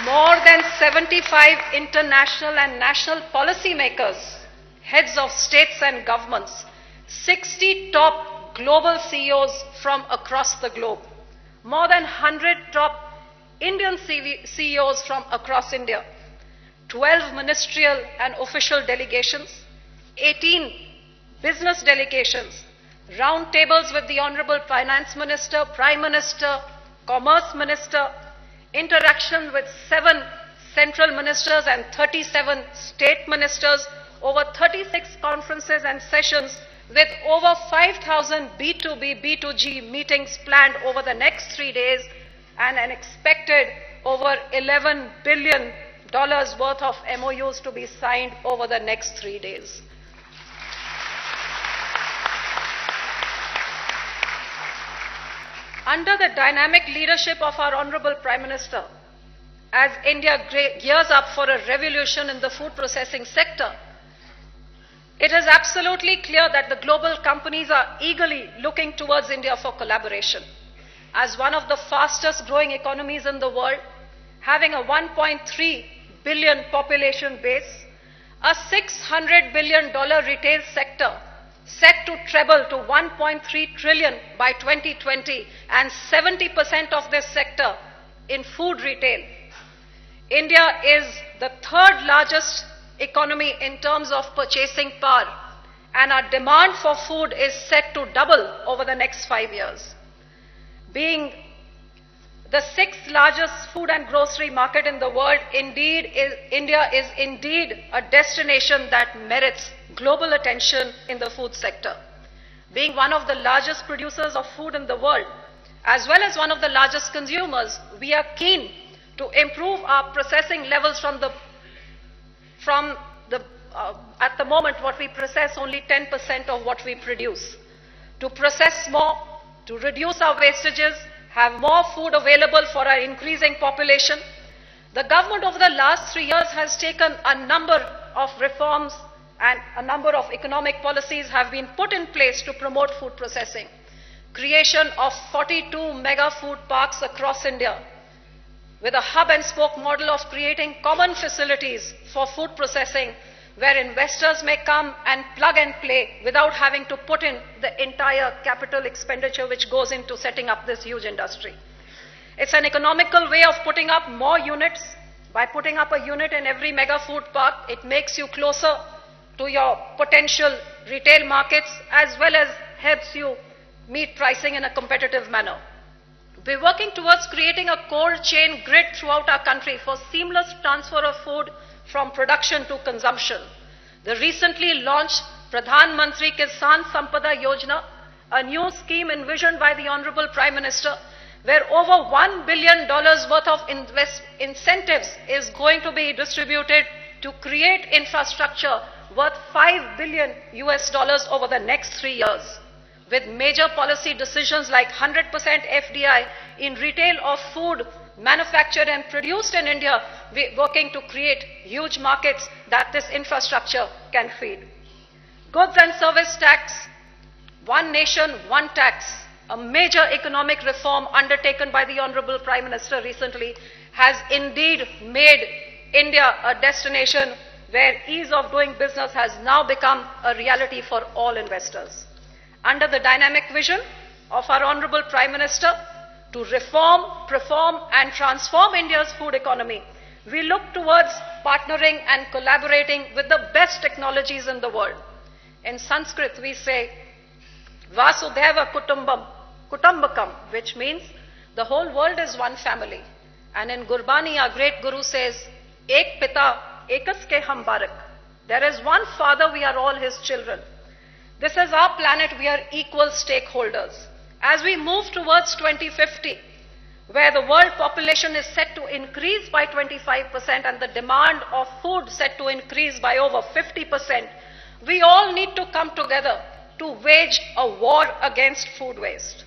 more than 75 international and national policymakers, heads of states and governments, 60 top global CEOs from across the globe, more than 100 top Indian CEOs from across India, 12 ministerial and official delegations, 18 business delegations, round tables with the Honorable Finance Minister, Prime Minister, Commerce Minister, interaction with 7 central ministers and 37 state ministers, over 36 conferences and sessions with over 5,000 B2B, B2G meetings planned over the next 3 days and an expected over $11 billion worth of MOUs to be signed over the next 3 days. Under the dynamic leadership of our Honorable Prime Minister, as India gears up for a revolution in the food processing sector, it is absolutely clear that the global companies are eagerly looking towards India for collaboration. As one of the fastest growing economies in the world, having a 1.3 billion population base, a $600 billion retail sector set to treble to 1.3 trillion by 2020 and 70% of this sector in food retail. India is the 3rd largest economy in terms of purchasing power, and our demand for food is set to double over the next 5 years. Being the 6th largest food and grocery market in the world, India is indeed a destination that merits global attention in the food sector. Being one of the largest producers of food in the world, as well as one of the largest consumers, we are keen to improve our processing levels at the moment what we process only 10% of what we produce. To process more, to reduce our wastages, have more food available for our increasing population. The government over the last 3 years has taken a number of reforms, and a number of economic policies have been put in place to promote food processing. Creation of 42 mega food parks across India, with a hub and spoke model of creating common facilities for food processing, where investors may come and plug and play without having to put in the entire capital expenditure which goes into setting up this huge industry. It's an economical way of putting up more units. By putting up a unit in every mega food park, it makes you closer to your potential retail markets, as well as helps you meet pricing in a competitive manner. We're working towards creating a cold chain grid throughout our country for seamless transfer of food from production to consumption. The recently launched Pradhan Mantri Kisan Sampada Yojana, a new scheme envisioned by the Honorable Prime Minister, where over $1 billion worth of incentives is going to be distributed to create infrastructure worth $5 billion over the next 3 years, with major policy decisions like 100% FDI in retail of food manufactured and produced in India, we're working to create huge markets that this infrastructure can feed. Goods and service tax, one nation, one tax, a major economic reform undertaken by the Honorable Prime Minister recently, has indeed made India a destination where ease of doing business has now become a reality for all investors. Under the dynamic vision of our Honorable Prime Minister to reform, perform and transform India's food economy, we look towards partnering and collaborating with the best technologies in the world. In Sanskrit we say, Vasudhaiva Kutumbakam, which means the whole world is one family. And in Gurbani, our great Guru says, Ek Pita, Ekas ke hum barak. There is one Father, we are all His children. This is our planet, we are equal stakeholders. As we move towards 2050, where the world population is set to increase by 25% and the demand of food set to increase by over 50%, we all need to come together to wage a war against food waste.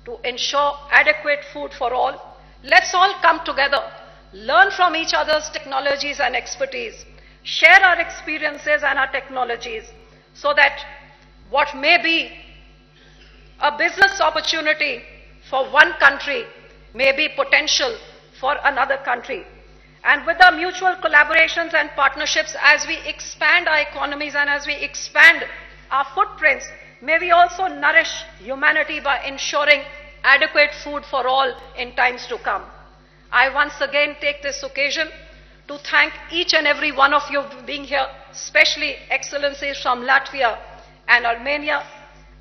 To ensure adequate food for all, let's all come together, learn from each other's technologies and expertise, share our experiences and our technologies, so that what may be a business opportunity for one country may be potential for another country. And with our mutual collaborations and partnerships, as we expand our economies and as we expand our footprints, may we also nourish humanity by ensuring adequate food for all in times to come. I once again take this occasion to thank each and every one of you for being here, especially Excellencies from Latvia and Armenia,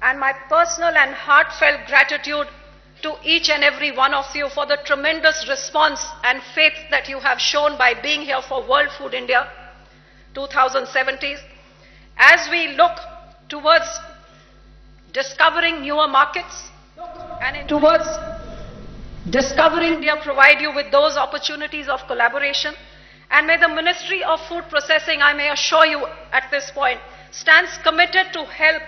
and my personal and heartfelt gratitude to each and every one of you for the tremendous response and faith that you have shown by being here for World Food India 2017. As we look towards discovering newer markets and towards discovering India provide you with those opportunities of collaboration, and may the Ministry of Food Processing, I may assure you at this point, stands committed to help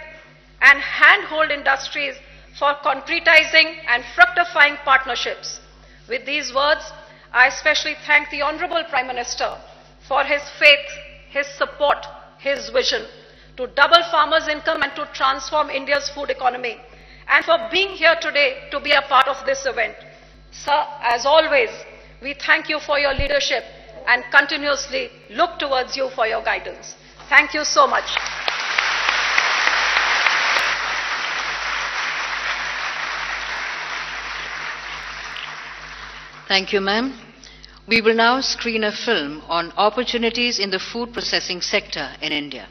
and handhold industries for concretizing and fructifying partnerships. With these words, I especially thank the Honorable Prime Minister for his faith, his support, his vision to double farmers' income and to transform India's food economy, and for being here today to be a part of this event. Sir, as always, we thank you for your leadership and continuously look towards you for your guidance. Thank you so much. Thank you, ma'am. We will now screen a film on opportunities in the food processing sector in India.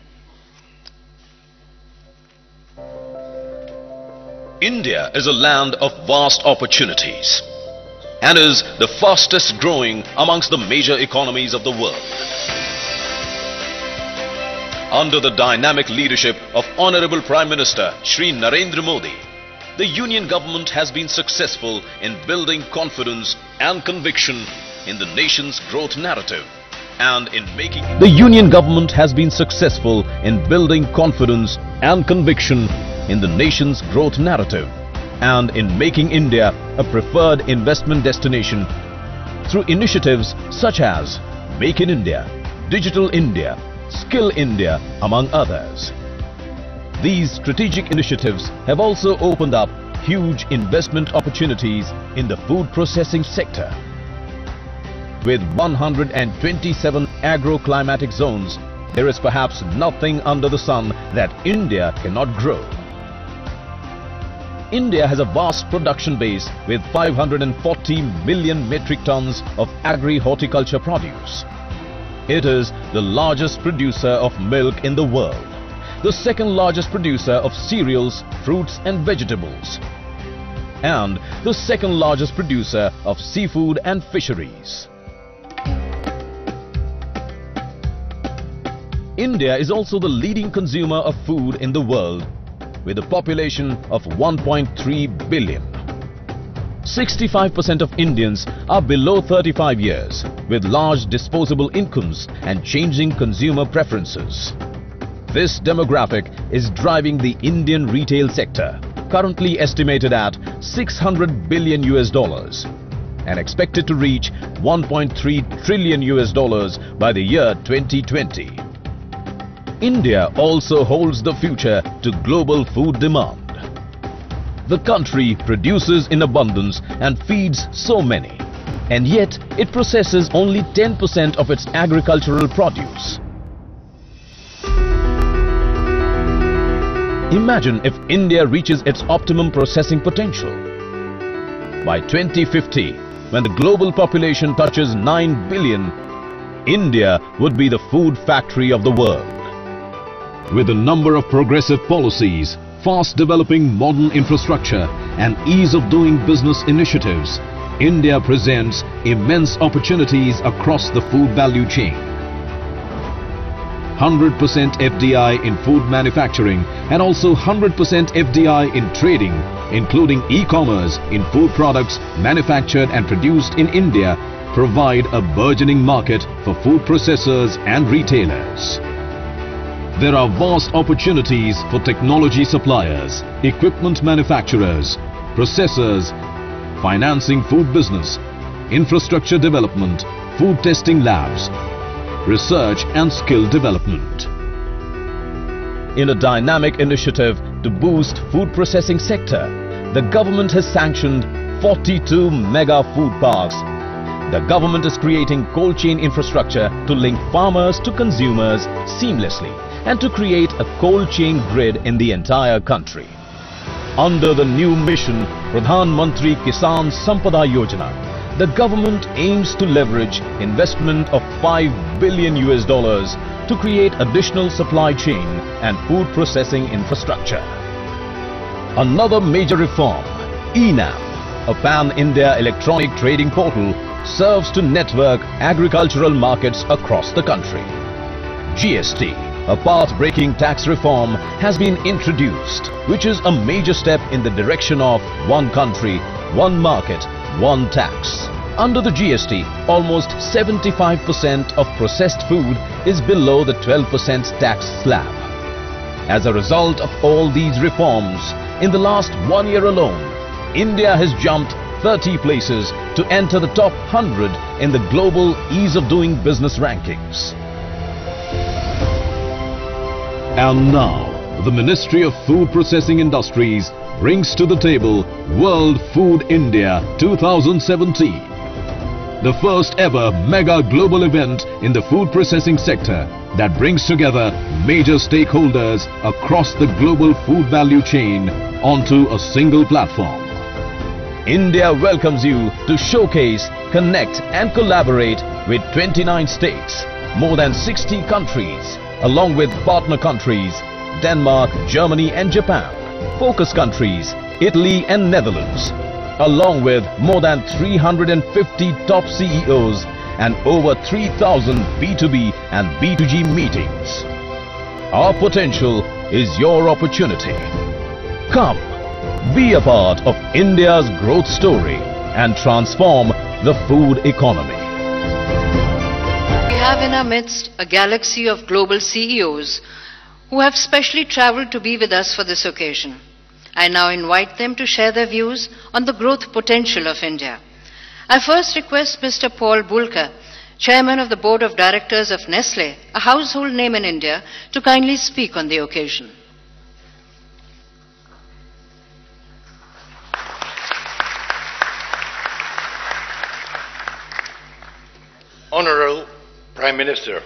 India is a land of vast opportunities and is the fastest growing amongst the major economies of the world. Under the dynamic leadership of Honorable Prime Minister Shri Narendra Modi, the Union government has been successful in building confidence and conviction in the nation's growth narrative and in making... The Union government has been successful in building confidence and conviction in the nation's growth narrative and in making India a preferred investment destination through initiatives such as Make in India, Digital India, Skill India, among others. These strategic initiatives have also opened up huge investment opportunities in the food processing sector. With 127 agro-climatic zones, there is perhaps nothing under the sun that India cannot grow. India has a vast production base with 540 million metric tons of agri-horticulture produce. It is the largest producer of milk in the world, the second largest producer of cereals, fruits and vegetables, and the second largest producer of seafood and fisheries. India is also the leading consumer of food in the world with a population of 1.3 billion. 65% of Indians are below 35 years with large disposable incomes and changing consumer preferences. This demographic is driving the Indian retail sector, currently estimated at $600 billion and expected to reach $1.3 trillion by the year 2020. India also holds the future to global food demand. The country produces in abundance and feeds so many, and yet it processes only 10% of its agricultural produce. Imagine if India reaches its optimum processing potential. By 2050, when the global population touches 9 billion, India would be the food factory of the world. With a number of progressive policies, fast developing modern infrastructure and ease of doing business initiatives, India presents immense opportunities across the food value chain. 100% FDI in food manufacturing and also 100% FDI in trading, including e-commerce in food products manufactured and produced in India, provide a burgeoning market for food processors and retailers. There are vast opportunities for technology suppliers, equipment manufacturers, processors, financing food business, infrastructure development, food testing labs, research and skill development. In a dynamic initiative to boost food processing sector, the government has sanctioned 42 mega food parks the government is creating cold chain infrastructure to link farmers to consumers seamlessly and to create a cold chain grid in the entire country. Under the new mission, Pradhan Mantri Kisan Sampada Yojana, the government aims to leverage investment of $5 billion to create additional supply chain and food processing infrastructure. Another major reform, ENAM, a pan-India electronic trading portal, serves to network agricultural markets across the country. GST, a path-breaking tax reform, has been introduced, which is a major step in the direction of one country, one market, one tax. Under the GST, almost 75% of processed food is below the 12% tax slab. As a result of all these reforms, in the last 1 year alone, India has jumped 30 places to enter the top 100 in the global ease of doing business rankings. And now, the Ministry of Food Processing Industries brings to the table World Food India 2017. The first ever mega global event in the food processing sector that brings together major stakeholders across the global food value chain onto a single platform. India welcomes you to showcase, connect and collaborate with 29 states, more than 60 countries, along with partner countries, Denmark, Germany and Japan, focus countries, Italy and Netherlands, along with more than 350 top CEOs and over 3,000 B2B and B2G meetings. Our potential is your opportunity. Come, be a part of India's growth story and transform the food economy. We have in our midst a galaxy of global CEOs who have specially traveled to be with us for this occasion. I now invite them to share their views on the growth potential of India. I first request Mr. Paul Bulka, Chairman of the Board of Directors of Nestle, a household name in India, to kindly speak on the occasion. Honorable Prime Minister,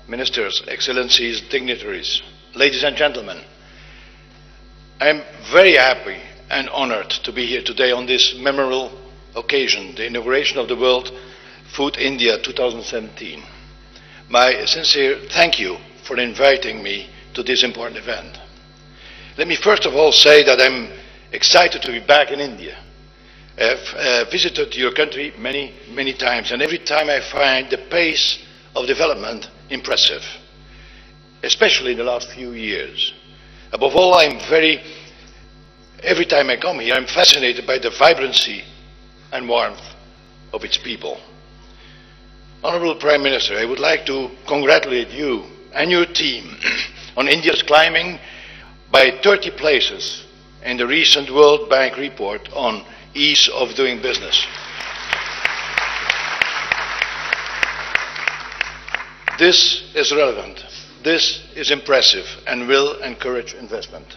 Ministers, Excellencies, dignitaries, ladies and gentlemen, I am very happy and honored to be here today on this memorable occasion, the inauguration of the World Food India 2017. My sincere thank you for inviting me to this important event. Let me first of all say that I'm excited to be back in India. I've visited your country many times, and every time I find the pace of development impressive, especially in the last few years. Above all, every time I come here, I'm fascinated by the vibrancy and warmth of its people. Honorable Prime Minister, I would like to congratulate you and your team on India's climbing by 30 places in the recent World Bank report on ease of doing business. This is relevant, this is impressive and will encourage investment.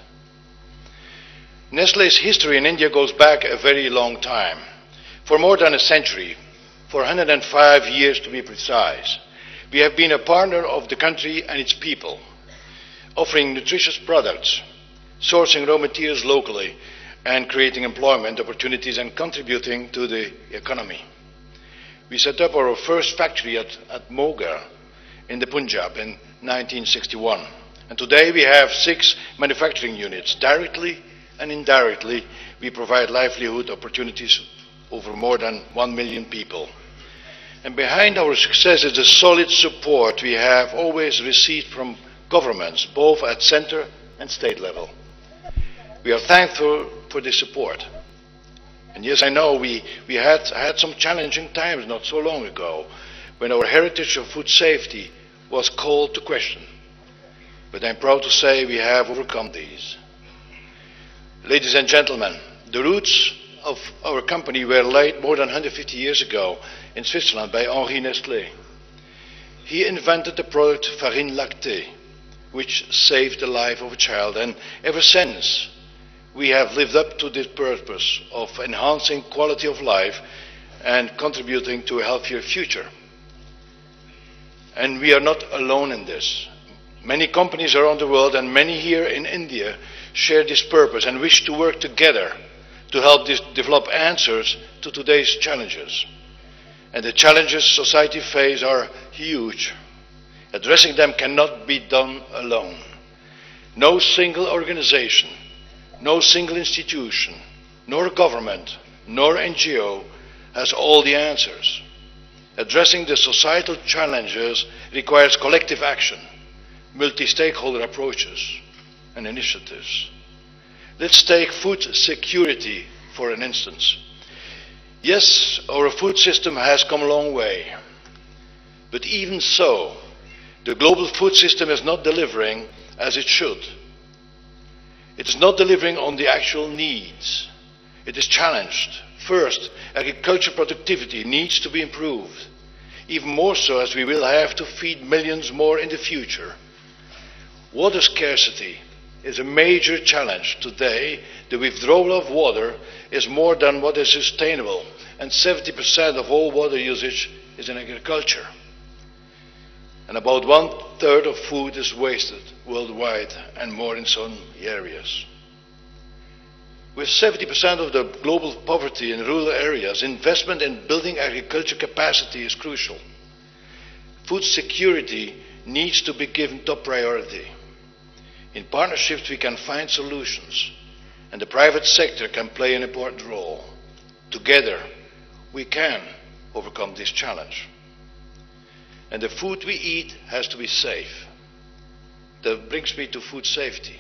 Nestle's history in India goes back a very long time. For more than a century, for 105 years to be precise, we have been a partner of the country and its people, offering nutritious products, sourcing raw materials locally, and creating employment opportunities and contributing to the economy. We set up our first factory at Moga in the Punjab in 1961. And today we have 6 manufacturing units. Directly and indirectly, we provide livelihood opportunities over more than 1 million people. And behind our success is the solid support we have always received from governments, both at center and state level. We are thankful for this support. And yes, I know we had some challenging times not so long ago, when our heritage of food safety was called to question. But I'm proud to say we have overcome these. Ladies and gentlemen, the roots of our company were laid more than 150 years ago in Switzerland by Henri Nestlé. He invented the product farine lactée, which saved the life of a child, and ever since we have lived up to this purpose of enhancing quality of life and contributing to a healthier future. And we are not alone in this. Many companies around the world and many here in India share this purpose and wish to work together to help develop answers to today's challenges. And the challenges society faces are huge. Addressing them cannot be done alone. No single organization, no single institution, nor government, nor NGO has all the answers. Addressing the societal challenges requires collective action, multi-stakeholder approaches and initiatives. Let's take food security for an instance. Yes, our food system has come a long way, but even so, the global food system is not delivering as it should. It is not delivering on the actual needs. It is challenged. First, agricultural productivity needs to be improved, even more so as we will have to feed millions more in the future. Water scarcity is a major challenge. Today, the withdrawal of water is more than what is sustainable, and 70% of all water usage is in agriculture. And about 1/3 of food is wasted worldwide, and more in some areas. With 70% of the global poverty in rural areas, investment in building agriculture capacity is crucial. Food security needs to be given top priority. In partnerships we can find solutions, and the private sector can play an important role. Together we can overcome this challenge. And the food we eat has to be safe. That brings me to food safety.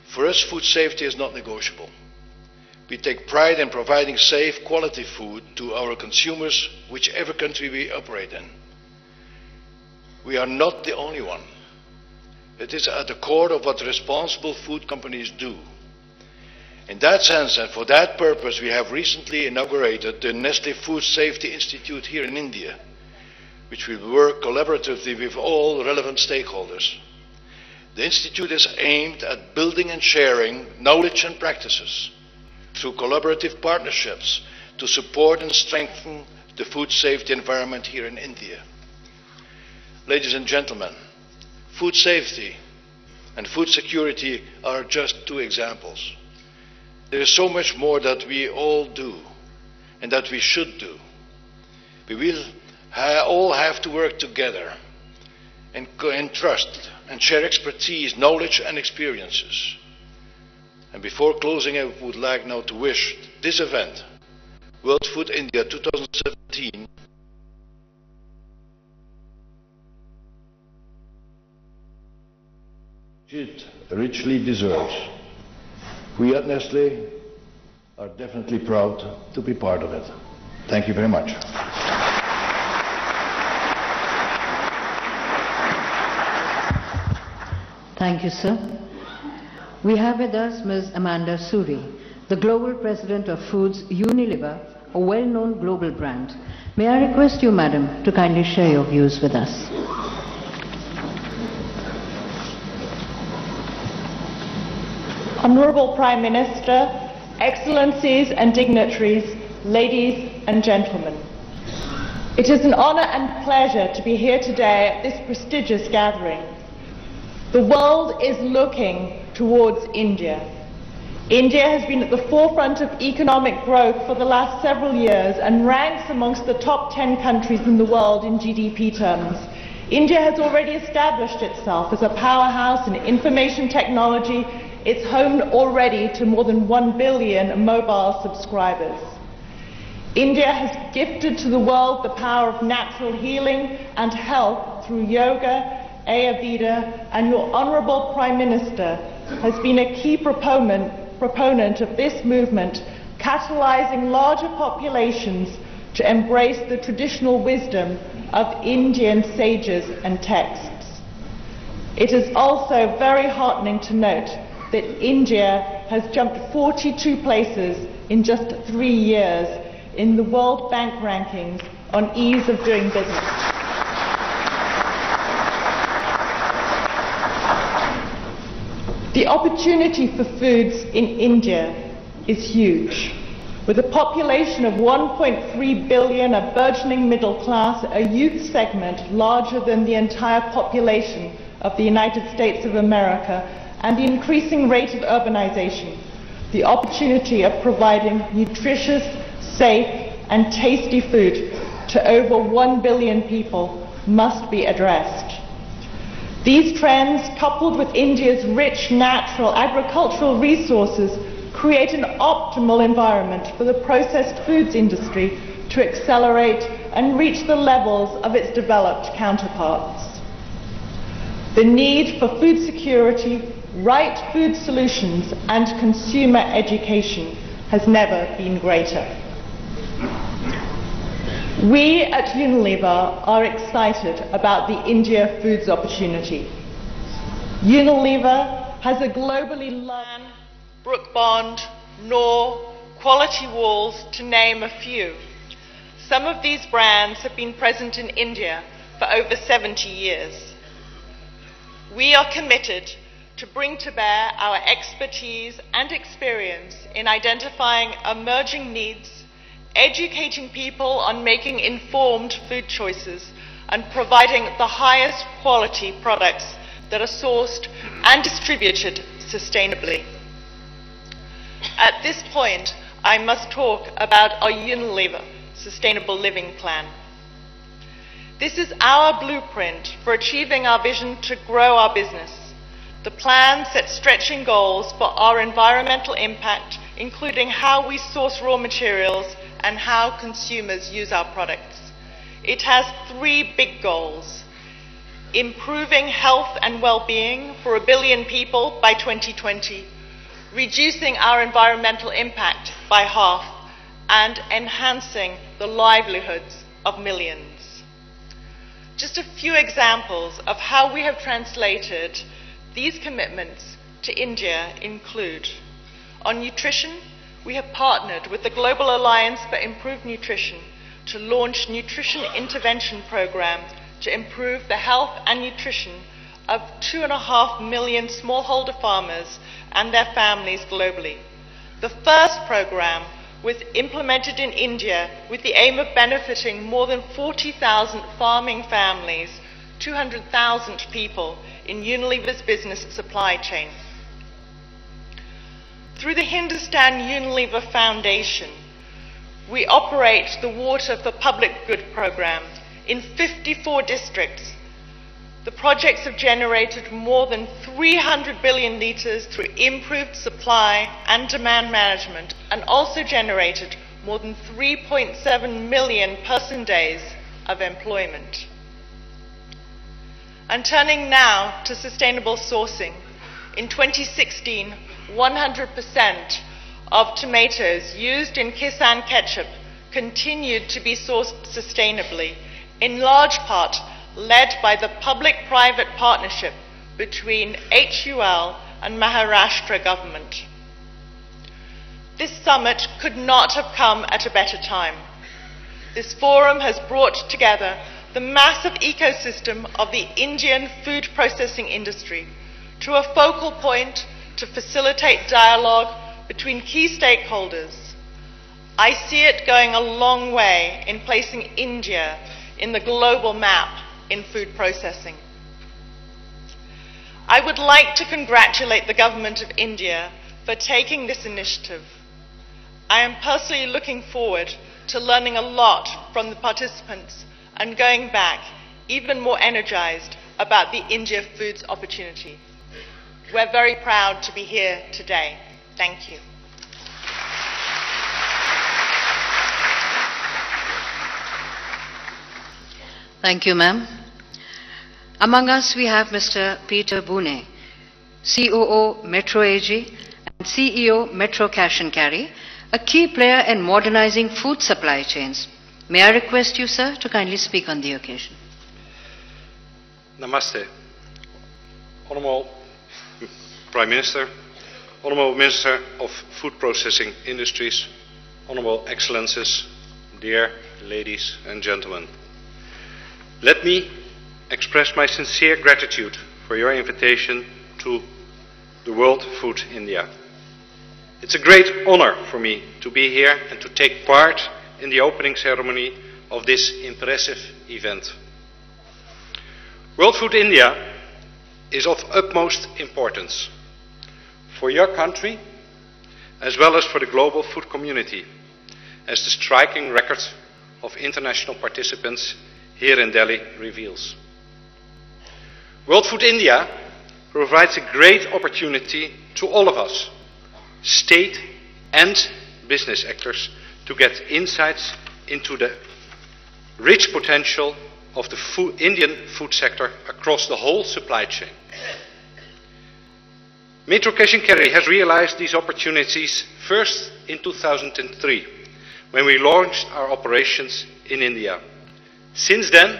For us, food safety is not negotiable. We take pride in providing safe, quality food to our consumers, whichever country we operate in. We are not the only one. It is at the core of what responsible food companies do. In that sense, and for that purpose, we have recently inaugurated the Nestlé Food Safety Institute here in India, which will work collaboratively with all relevant stakeholders. The Institute is aimed at building and sharing knowledge and practices through collaborative partnerships to support and strengthen the food safety environment here in India. Ladies and gentlemen, food safety and food security are just two examples. There is so much more that we all do and that we should do. We will all have to work together and trust and share expertise, knowledge and experiences. And before closing, I would like now to wish this event, World Food India 2017, it richly deserves. We at Nestlé are definitely proud to be part of it. Thank you very much. Thank you, sir. We have with us Ms. Amanda Suri, the Global President of Foods Unilever, a well-known global brand. May I request you, Madam, to kindly share your views with us. Honorable Prime Minister, Excellencies and dignitaries, ladies and gentlemen. It is an honor and pleasure to be here today at this prestigious gathering. The world is looking towards India. India has been at the forefront of economic growth for the last several years and ranks amongst the top 10 countries in the world in GDP terms. India has already established itself as a powerhouse in information technology. It's home already to more than 1 billion mobile subscribers. India has gifted to the world the power of natural healing and health through yoga, Ayurveda, and your Honourable Prime Minister has been a key proponent of this movement, catalysing larger populations to embrace the traditional wisdom of Indian sages and texts. It is also very heartening to note that India has jumped 42 places in just 3 years in the World Bank rankings on ease of doing business. The opportunity for foods in India is huge. With a population of 1.3 billion, a burgeoning middle class, a youth segment larger than the entire population of the United States of America, and the increasing rate of urbanization, the opportunity of providing nutritious, safe, and tasty food to over 1 billion people must be addressed. These trends, coupled with India's rich natural agricultural resources, create an optimal environment for the processed foods industry to accelerate and reach the levels of its developed counterparts. The need for food security, right food solutions, and consumer education has never been greater. We at Unilever are excited about the India foods opportunity. Unilever has a globally loved Brook Bond, Knorr, Quality Walls, to name a few. Some of these brands have been present in India for over 70 years. We are committed to bring to bear our expertise and experience in identifying emerging needs, educating people on making informed food choices, and providing the highest quality products that are sourced and distributed sustainably. At this point, I must talk about our Unilever Sustainable Living Plan. This is our blueprint for achieving our vision to grow our business. The plan sets stretching goals for our environmental impact, including how we source raw materials and how consumers use our products. It has 3 big goals: improving health and well-being for 1 billion people by 2020, reducing our environmental impact by half, and enhancing the livelihoods of millions. Just a few examples of how we have translated these commitments to India include: on nutrition, we have partnered with the Global Alliance for Improved Nutrition to launch nutrition intervention programs to improve the health and nutrition of 2.5 million smallholder farmers and their families globally. The first program was implemented in India with the aim of benefiting more than 40,000 farming families, 200,000 people in Unilever's business supply chain. Through the Hindustan Unilever Foundation, we operate the Water for Public Good program in 54 districts. The projects have generated more than 300 billion litres through improved supply and demand management, and also generated more than 3.7 million person days of employment. And turning now to sustainable sourcing, in 2016, 100% of tomatoes used in Kisan ketchup continued to be sourced sustainably, in large part led by the public-private partnership between HUL and Maharashtra government. This summit could not have come at a better time. This forum has brought together the massive ecosystem of the Indian food processing industry to a focal point to facilitate dialogue between key stakeholders. I see it going a long way in placing India in the global map in food processing. I would like to congratulate the Government of India for taking this initiative. I am personally looking forward to learning a lot from the participants and going back even more energized about the India foods opportunity. We're very proud to be here today. Thank you. Thank you, ma'am. Among us, we have Mr. Peter Boone, COO Metro AG and CEO Metro Cash and Carry, a key player in modernizing food supply chains. May I request you, sir, to kindly speak on the occasion. Namaste. Honorable Prime Minister, Honorable Minister of Food Processing Industries, Honorable Excellencies, dear ladies and gentlemen. Let me express my sincere gratitude for your invitation to the World Food India. It's a great honor for me to be here and to take part in the opening ceremony of this impressive event. World Food India is of utmost importance for your country as well as for the global food community, as the striking record of international participants here in Delhi reveals. World Food India provides a great opportunity to all of us, state and business actors, to get insights into the rich potential of the Indian food sector across the whole supply chain. Metro Cash and Carry has realized these opportunities first in 2003, when we launched our operations in India. Since then,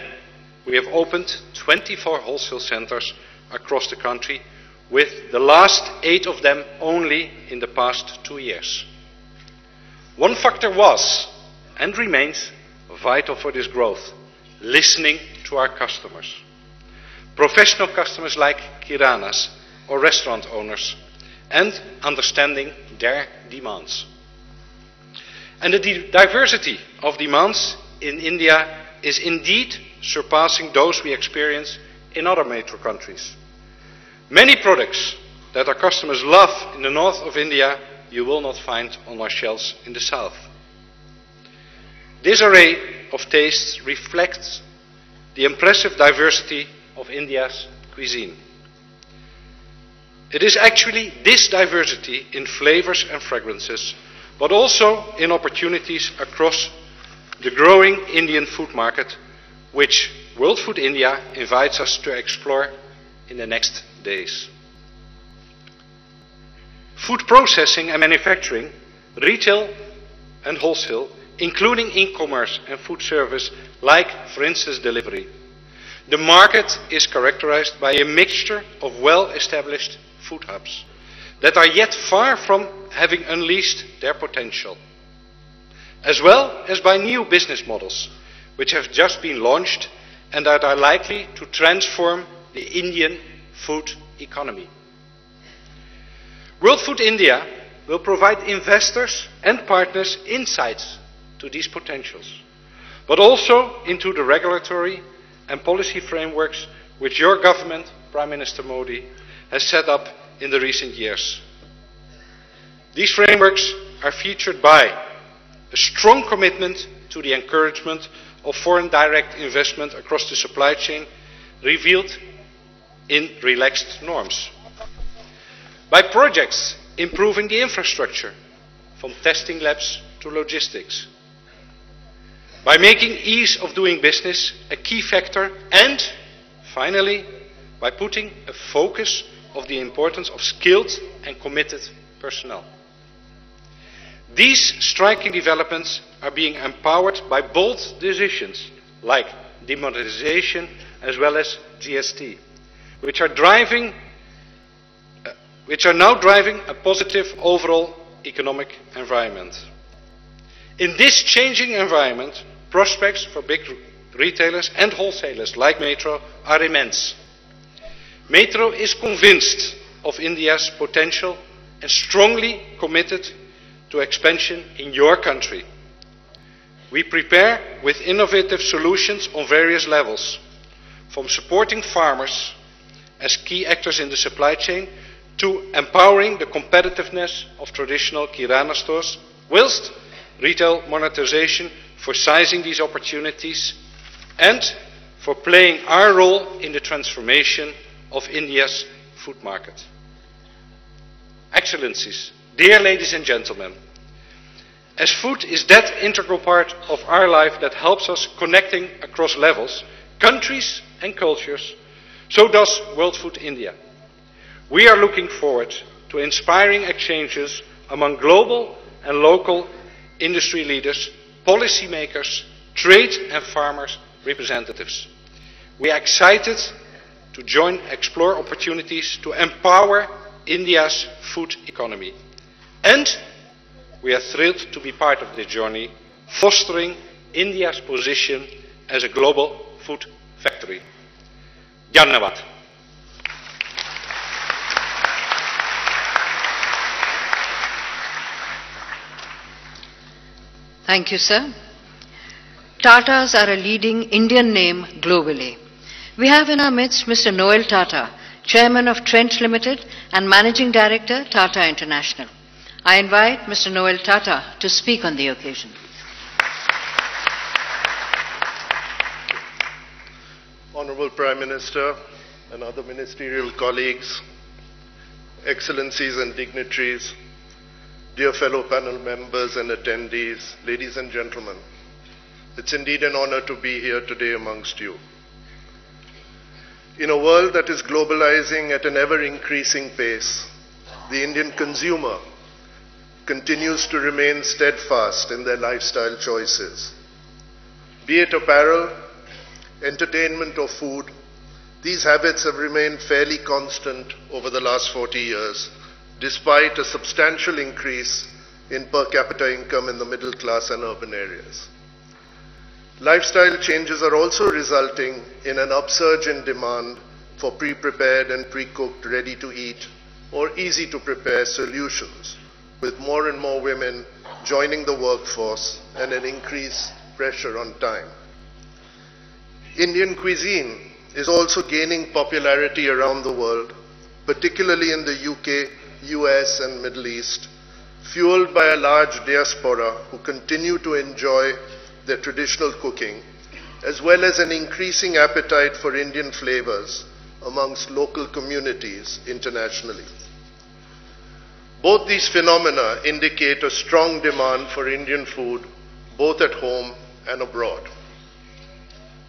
we have opened 24 wholesale centers across the country, with the last 8 of them only in the past 2 years. One factor was and remains vital for this growth: listening to our customers. Professional customers like kiranas or restaurant owners, and understanding their demands. And the diversity of demands in India is indeed surpassing those we experience in other metro countries. Many products that our customers love in the north of India, you will not find on our shelves in the south. This array of tastes reflects the impressive diversity of India's cuisine. It is actually this diversity in flavors and fragrances, but also in opportunities across the growing Indian food market, which World Food India invites us to explore in the next days. Food processing and manufacturing, retail and wholesale, including e-commerce and food service, like, for instance, delivery. The market is characterized by a mixture of well-established food hubs that are yet far from having unleashed their potential, as well as by new business models which have just been launched and that are likely to transform the Indian food economy. World Food India will provide investors and partners insights to these potentials, but also into the regulatory and policy frameworks which your government, Prime Minister Modi, has set up in the recent years. These frameworks are featured by a strong commitment to the encouragement of foreign direct investment across the supply chain, revealed in relaxed norms, by projects improving the infrastructure, from testing labs to logistics, by making ease of doing business a key factor, and finally, by putting a focus of the importance of skilled and committed personnel. These striking developments are being empowered by bold decisions like demonetization as well as GST, which are now driving a positive overall economic environment. In this changing environment, prospects for big retailers and wholesalers like Metro are immense. Metro is convinced of India's potential and strongly committed to expansion in your country. We prepare with innovative solutions on various levels, from supporting farmers as key actors in the supply chain to empowering the competitiveness of traditional kirana stores, whilst retail monetization for seizing these opportunities and for playing our role in the transformation of India's food market. Excellencies, dear ladies and gentlemen, as food is that integral part of our life that helps us connecting across levels, countries and cultures, so does World Food India. We are looking forward to inspiring exchanges among global and local industry leaders, policy makers, trade and farmers representatives. We are excited to explore opportunities to empower India's food economy. And we are thrilled to be part of this journey, fostering India's position as a global food factory. Dhanyavad. Thank you, sir. Tatas are a leading Indian name globally. We have in our midst Mr. Noel Tata, Chairman of Trent Limited and Managing Director, Tata International. I invite Mr. Noel Tata to speak on the occasion. Honorable Prime Minister and other ministerial colleagues, excellencies and dignitaries, dear fellow panel members and attendees, ladies and gentlemen, it's indeed an honor to be here today amongst you. In a world that is globalizing at an ever-increasing pace, the Indian consumer continues to remain steadfast in their lifestyle choices. Be it apparel, entertainment or food, these habits have remained fairly constant over the last 40 years, despite a substantial increase in per capita income in the middle class and urban areas. Lifestyle changes are also resulting in an upsurge in demand for pre-prepared and pre-cooked, ready-to-eat or easy-to-prepare solutions, with more and more women joining the workforce and an increased pressure on time. Indian cuisine is also gaining popularity around the world, particularly in the UK, US and Middle East, fueled by a large diaspora who continue to enjoy their traditional cooking, as well as an increasing appetite for Indian flavors amongst local communities internationally. Both these phenomena indicate a strong demand for Indian food, both at home and abroad.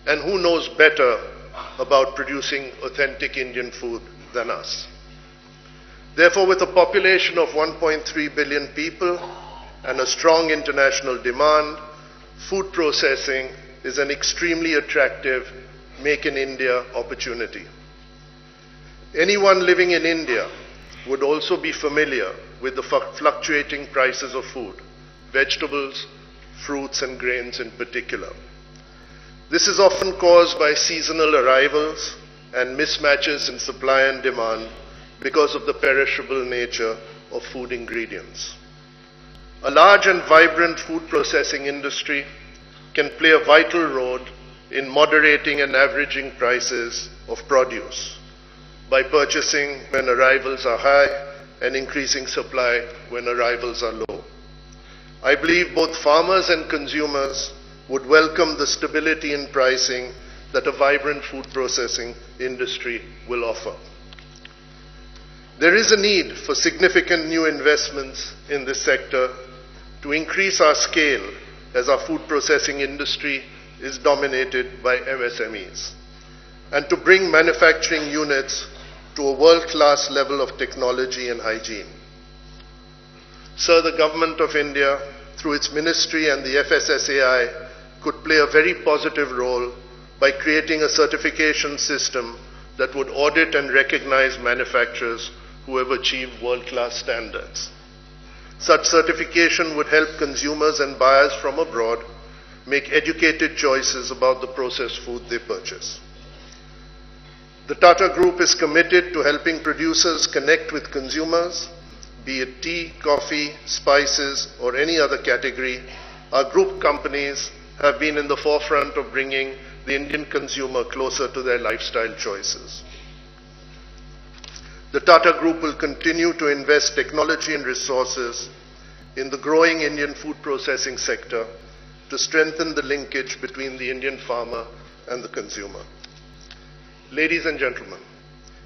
And who knows better about producing authentic Indian food than us? Therefore, with a population of 1.3 billion people and a strong international demand, food processing is an extremely attractive Make in India opportunity. Anyone living in India would also be familiar with the fluctuating prices of food, vegetables, fruits and grains in particular. This is often caused by seasonal arrivals and mismatches in supply and demand because of the perishable nature of food ingredients. A large and vibrant food processing industry can play a vital role in moderating and averaging prices of produce by purchasing when arrivals are high and increasing supply when arrivals are low. I believe both farmers and consumers would welcome the stability in pricing that a vibrant food processing industry will offer. There is a need for significant new investments in this sector to increase our scale, as our food processing industry is dominated by MSMEs, and to bring manufacturing units to a world-class level of technology and hygiene. Sir, the Government of India, through its ministry and the FSSAI, could play a very positive role by creating a certification system that would audit and recognize manufacturers who have achieved world-class standards. Such certification would help consumers and buyers from abroad make educated choices about the processed food they purchase. The Tata Group is committed to helping producers connect with consumers, be it tea, coffee, spices, or any other category. Our group companies have been in the forefront of bringing the Indian consumer closer to their lifestyle choices. The Tata Group will continue to invest technology and resources in the growing Indian food processing sector to strengthen the linkage between the Indian farmer and the consumer. Ladies and gentlemen,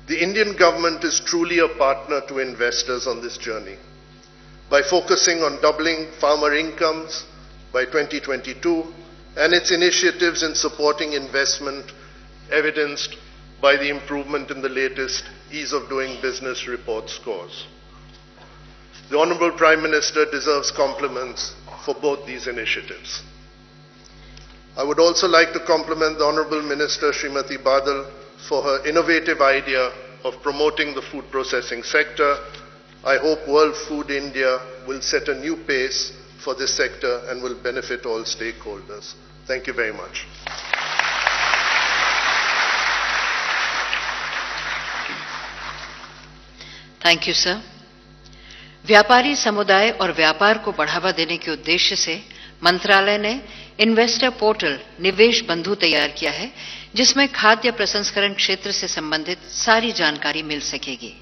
the Indian government is truly a partner to investors on this journey. By focusing on doubling farmer incomes by 2022 and its initiatives in supporting investment evidenced by the improvement in the latest Ease of Doing Business report scores. The Honorable Prime Minister deserves compliments for both these initiatives. I would also like to compliment the Honorable Minister Srimati Badal for her innovative idea of promoting the food processing sector. I hope World Food India will set a new pace for this sector and will benefit all stakeholders. Thank you very much. Thank you, sir. व्यापारी समुदाय और व्यापार को बढ़ावा देने के उद्देश्य से मंत्रालय ने इन्वेस्टर पोर्टल निवेश बंधु तैयार किया है, जिसमें खाद्य प्रसंस्करण क्षेत्र से संबंधित सारी जानकारी मिल सकेगी.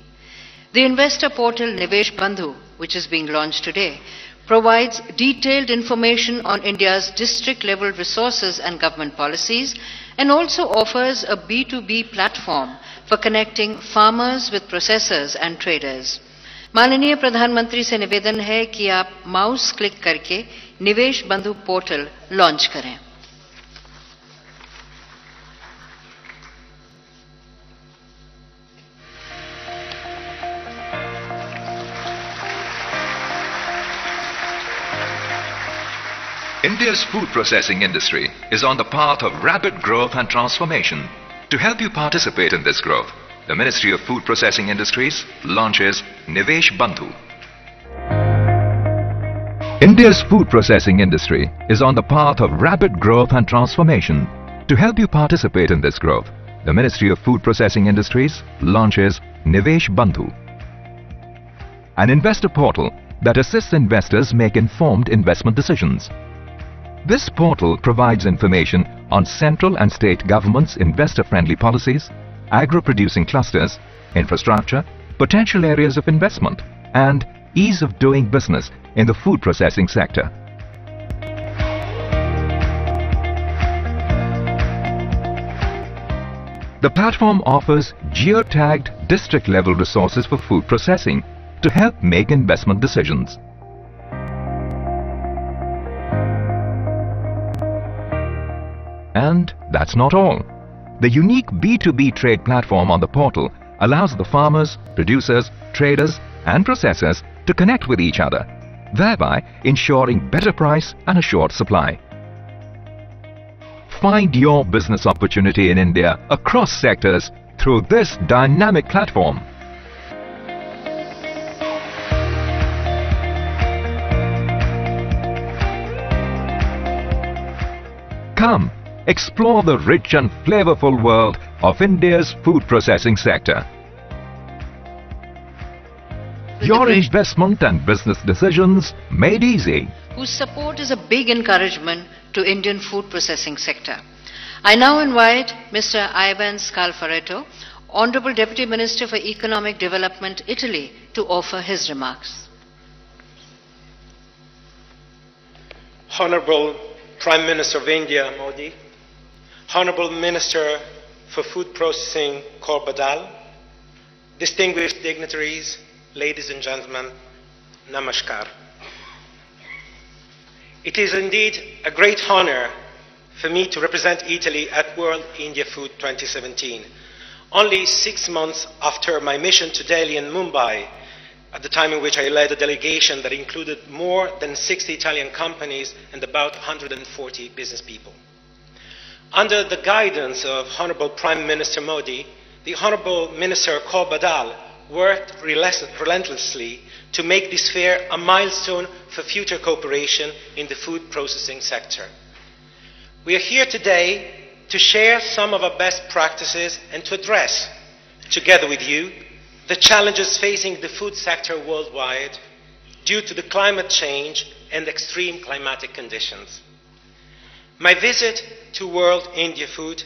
The investor portal Nivesh Bandhu, which is being launched today, provides detailed information on India's district-level resources and government policies, and also offers a B2B platform for connecting farmers with processors and traders. माननीय प्रधानमंत्री से निवेदन है कि आप mouse click करके निवेश बंधु पोर्टल लॉन्च करें. India's food processing industry is on the path of rapid growth and transformation. To help you participate in this growth, the Ministry of Food Processing Industries launches Nivesh Bandhu. India's food processing industry is on the path of rapid growth and transformation. To help you participate in this growth, the Ministry of Food Processing Industries launches Nivesh Bandhu, an investor portal that assists investors make informed investment decisions. This portal provides information on central and state governments' investor-friendly policies, agro-producing clusters, infrastructure, potential areas of investment, and ease of doing business in the food processing sector. The platform offers geo-tagged district-level resources for food processing to help make investment decisions. And that's not all. The unique B2B trade platform on the portal allows the farmers, producers, traders and processors to connect with each other, thereby ensuring better price and assured supply. Find your business opportunity in India across sectors through this dynamic platform. Come, explore the rich and flavorful world of India's food processing sector. Your investment and business decisions made easy. Whose support is a big encouragement to Indian food processing sector. I now invite Mr. Ivan Scalfaretto, Honorable Deputy Minister for Economic Development, Italy, to offer his remarks. Honorable Prime Minister of India, Modi, Honorable Minister for Food Processing, Kaur Badal, distinguished dignitaries, ladies and gentlemen, Namaskar. It is indeed a great honor for me to represent Italy at World India Food 2017, only 6 months after my mission to Delhi and Mumbai, at the time in which I led a delegation that included more than 60 Italian companies and about 140 business people. Under the guidance of Honorable Prime Minister Modi, the Honorable Minister Kaur Badal worked relentlessly to make this fair a milestone for future cooperation in the food processing sector. We are here today to share some of our best practices and to address, together with you, the challenges facing the food sector worldwide due to the climate change and extreme climatic conditions. My visit to World India Food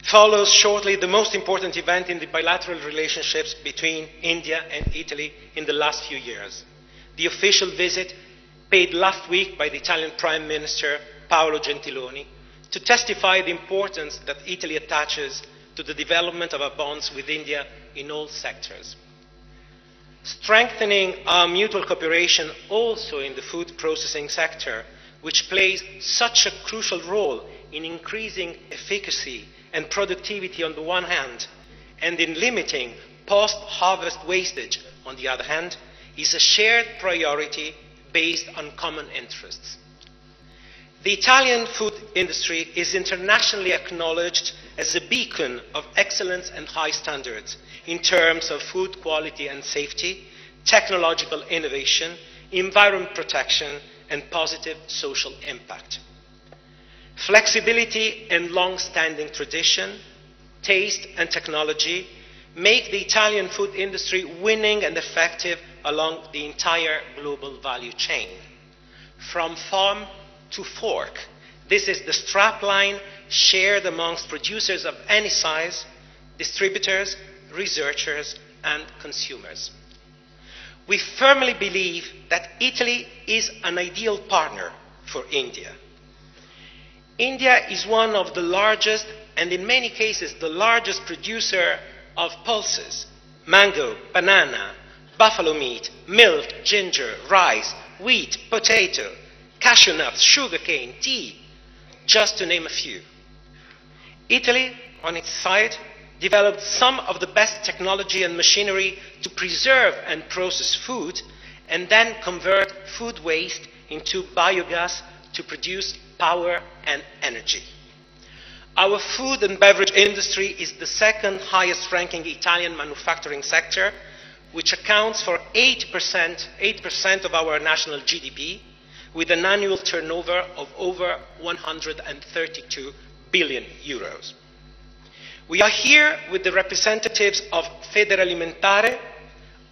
follows shortly the most important event in the bilateral relationships between India and Italy in the last few years. The official visit paid last week by the Italian Prime Minister Paolo Gentiloni to testify the importance that Italy attaches to the development of our bonds with India in all sectors. Strengthening our mutual cooperation also in the food processing sector, which plays such a crucial role in increasing efficacy and productivity on the one hand, and in limiting post-harvest wastage on the other hand, is a shared priority based on common interests. The Italian food industry is internationally acknowledged as a beacon of excellence and high standards in terms of food quality and safety, technological innovation, environment protection, and positive social impact. Flexibility and long-standing tradition, taste and technology make the Italian food industry winning and effective along the entire global value chain, from farm to fork. This is the strap line shared amongst producers of any size, distributors, researchers, and consumers. We firmly believe that Italy is an ideal partner for India. India is one of the largest, and in many cases the largest producer of pulses: mango, banana, buffalo meat, milk, ginger, rice, wheat, potato, cashew nuts, sugarcane, tea, just to name a few. Italy, on its side, developed some of the best technology and machinery to preserve and process food, and then convert food waste into biogas to produce power and energy. Our food and beverage industry is the second highest ranking Italian manufacturing sector, which accounts for 8% of our national GDP, with an annual turnover of over 132 billion euros. We are here with the representatives of Federalimentare,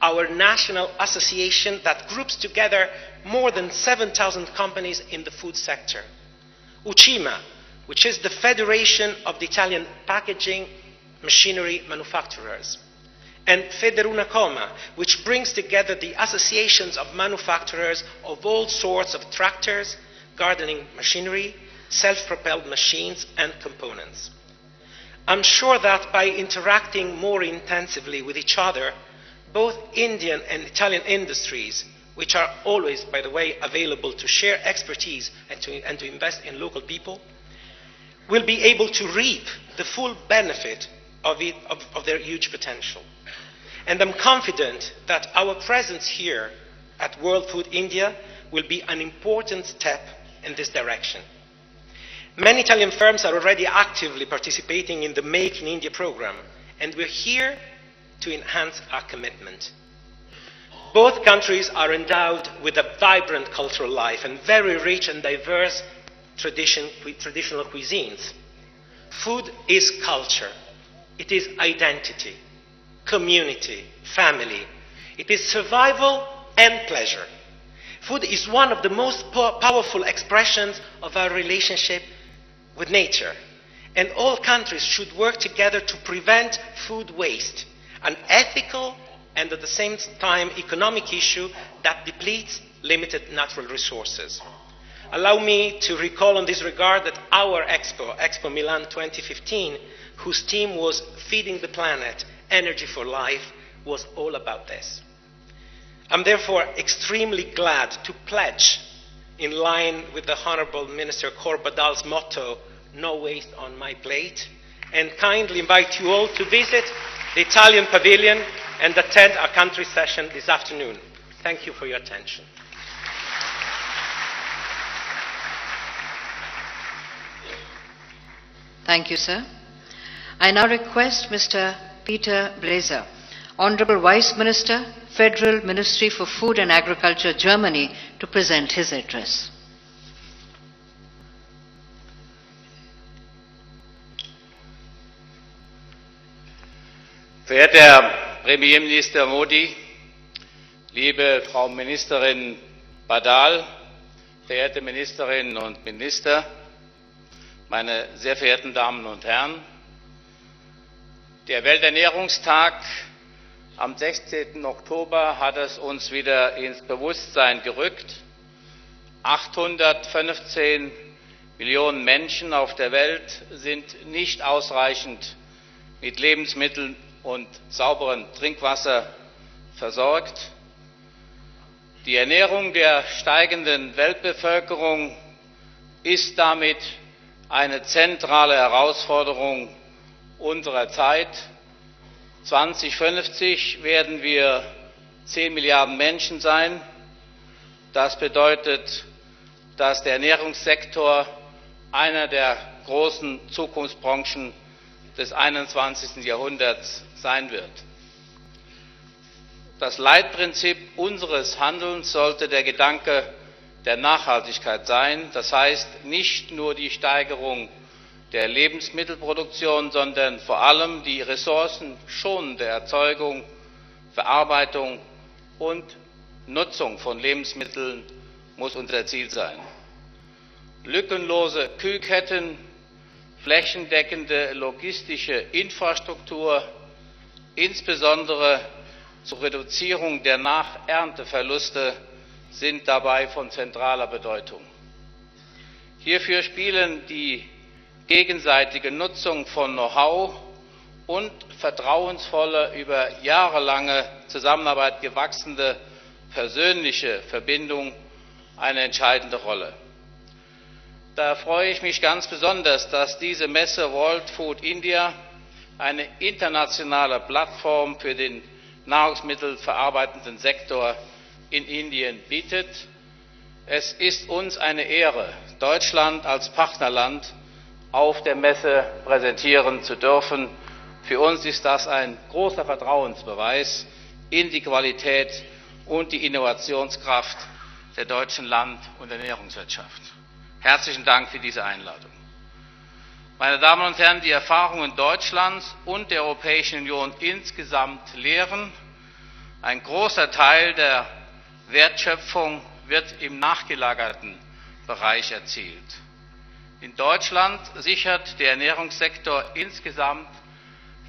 our national association that groups together more than 7,000 companies in the food sector. UCIMA, which is the Federation of the Italian Packaging Machinery Manufacturers. And Federunacoma, which brings together the associations of manufacturers of all sorts of tractors, gardening machinery, self-propelled machines, and components. I'm sure that by interacting more intensively with each other, both Indian and Italian industries, which are always, by the way, available to share expertise and to invest in local people, will be able to reap the full benefit of their huge potential. And I'm confident that our presence here at World Food India will be an important step in this direction. Many Italian firms are already actively participating in the Make in India program, and we're here to enhance our commitment. Both countries are endowed with a vibrant cultural life and very rich and diverse traditional cuisines. Food is culture. It is identity, community, family. It is survival and pleasure. Food is one of the most powerful expressions of our relationship with nature. And all countries should work together to prevent food waste, an ethical and at the same time economic issue that depletes limited natural resources. Allow me to recall in this regard that our Expo Milan 2015, whose theme was Feeding the Planet, Energy for Life, was all about this. I'm therefore extremely glad to pledge, in line with the Honourable Minister Corbadal's motto, "No waste on my plate," and kindly invite you all to visit the Italian pavilion and attend our country session this afternoon. Thank you for your attention. Thank you, sir. I now request Mr. Peter Blaser, Honorable Vice Minister, Federal Ministry for Food and Agriculture, Germany, to present his address. Verehrter Herr Premierminister Modi, liebe Frau Ministerin Badal, verehrte Ministerinnen und Minister, meine sehr verehrten Damen und Herren! Der Welternährungstag am 16. Oktober hat es uns wieder ins Bewusstsein gerückt. 815 Millionen Menschen auf der Welt sind nicht ausreichend mit Lebensmitteln und sauberem Trinkwasser versorgt. Die Ernährung der steigenden Weltbevölkerung ist damit eine zentrale Herausforderung unserer Zeit. 2050 werden wir 10 Milliarden Menschen sein. Das bedeutet, dass der Ernährungssektor einer der großen Zukunftsbranchen des 21. Jahrhunderts sein wird. Das Leitprinzip unseres Handelns sollte der Gedanke der Nachhaltigkeit sein. Das heißt, nicht nur die Steigerung der Lebensmittelproduktion, sondern vor allem die ressourcenschonende Erzeugung, Verarbeitung und Nutzung von Lebensmitteln muss unser Ziel sein. lückenlose Kühlketten, flächendeckende logistische Infrastruktur, insbesondere zur Reduzierung der Nachernteverluste sind dabei von zentraler Bedeutung. Hierfür spielen die gegenseitige Nutzung von Know-how und vertrauensvolle, über jahrelange Zusammenarbeit gewachsene persönliche Verbindung eine entscheidende Rolle. Da freue ich mich ganz besonders, dass diese Messe World Food India eine internationale Plattform für den nahrungsmittelverarbeitenden Sektor in Indien bietet. Es ist uns eine Ehre, Deutschland als Partnerland auf der Messe präsentieren zu dürfen. Für uns ist das ein großer Vertrauensbeweis in die Qualität und die Innovationskraft der deutschen Land- und Ernährungswirtschaft. Herzlichen Dank für diese Einladung. Meine Damen und Herren, die Erfahrungen Deutschlands und der Europäischen Union insgesamt lehren, ein großer Teil der Wertschöpfung wird im nachgelagerten Bereich erzielt. In Deutschland sichert der Ernährungssektor insgesamt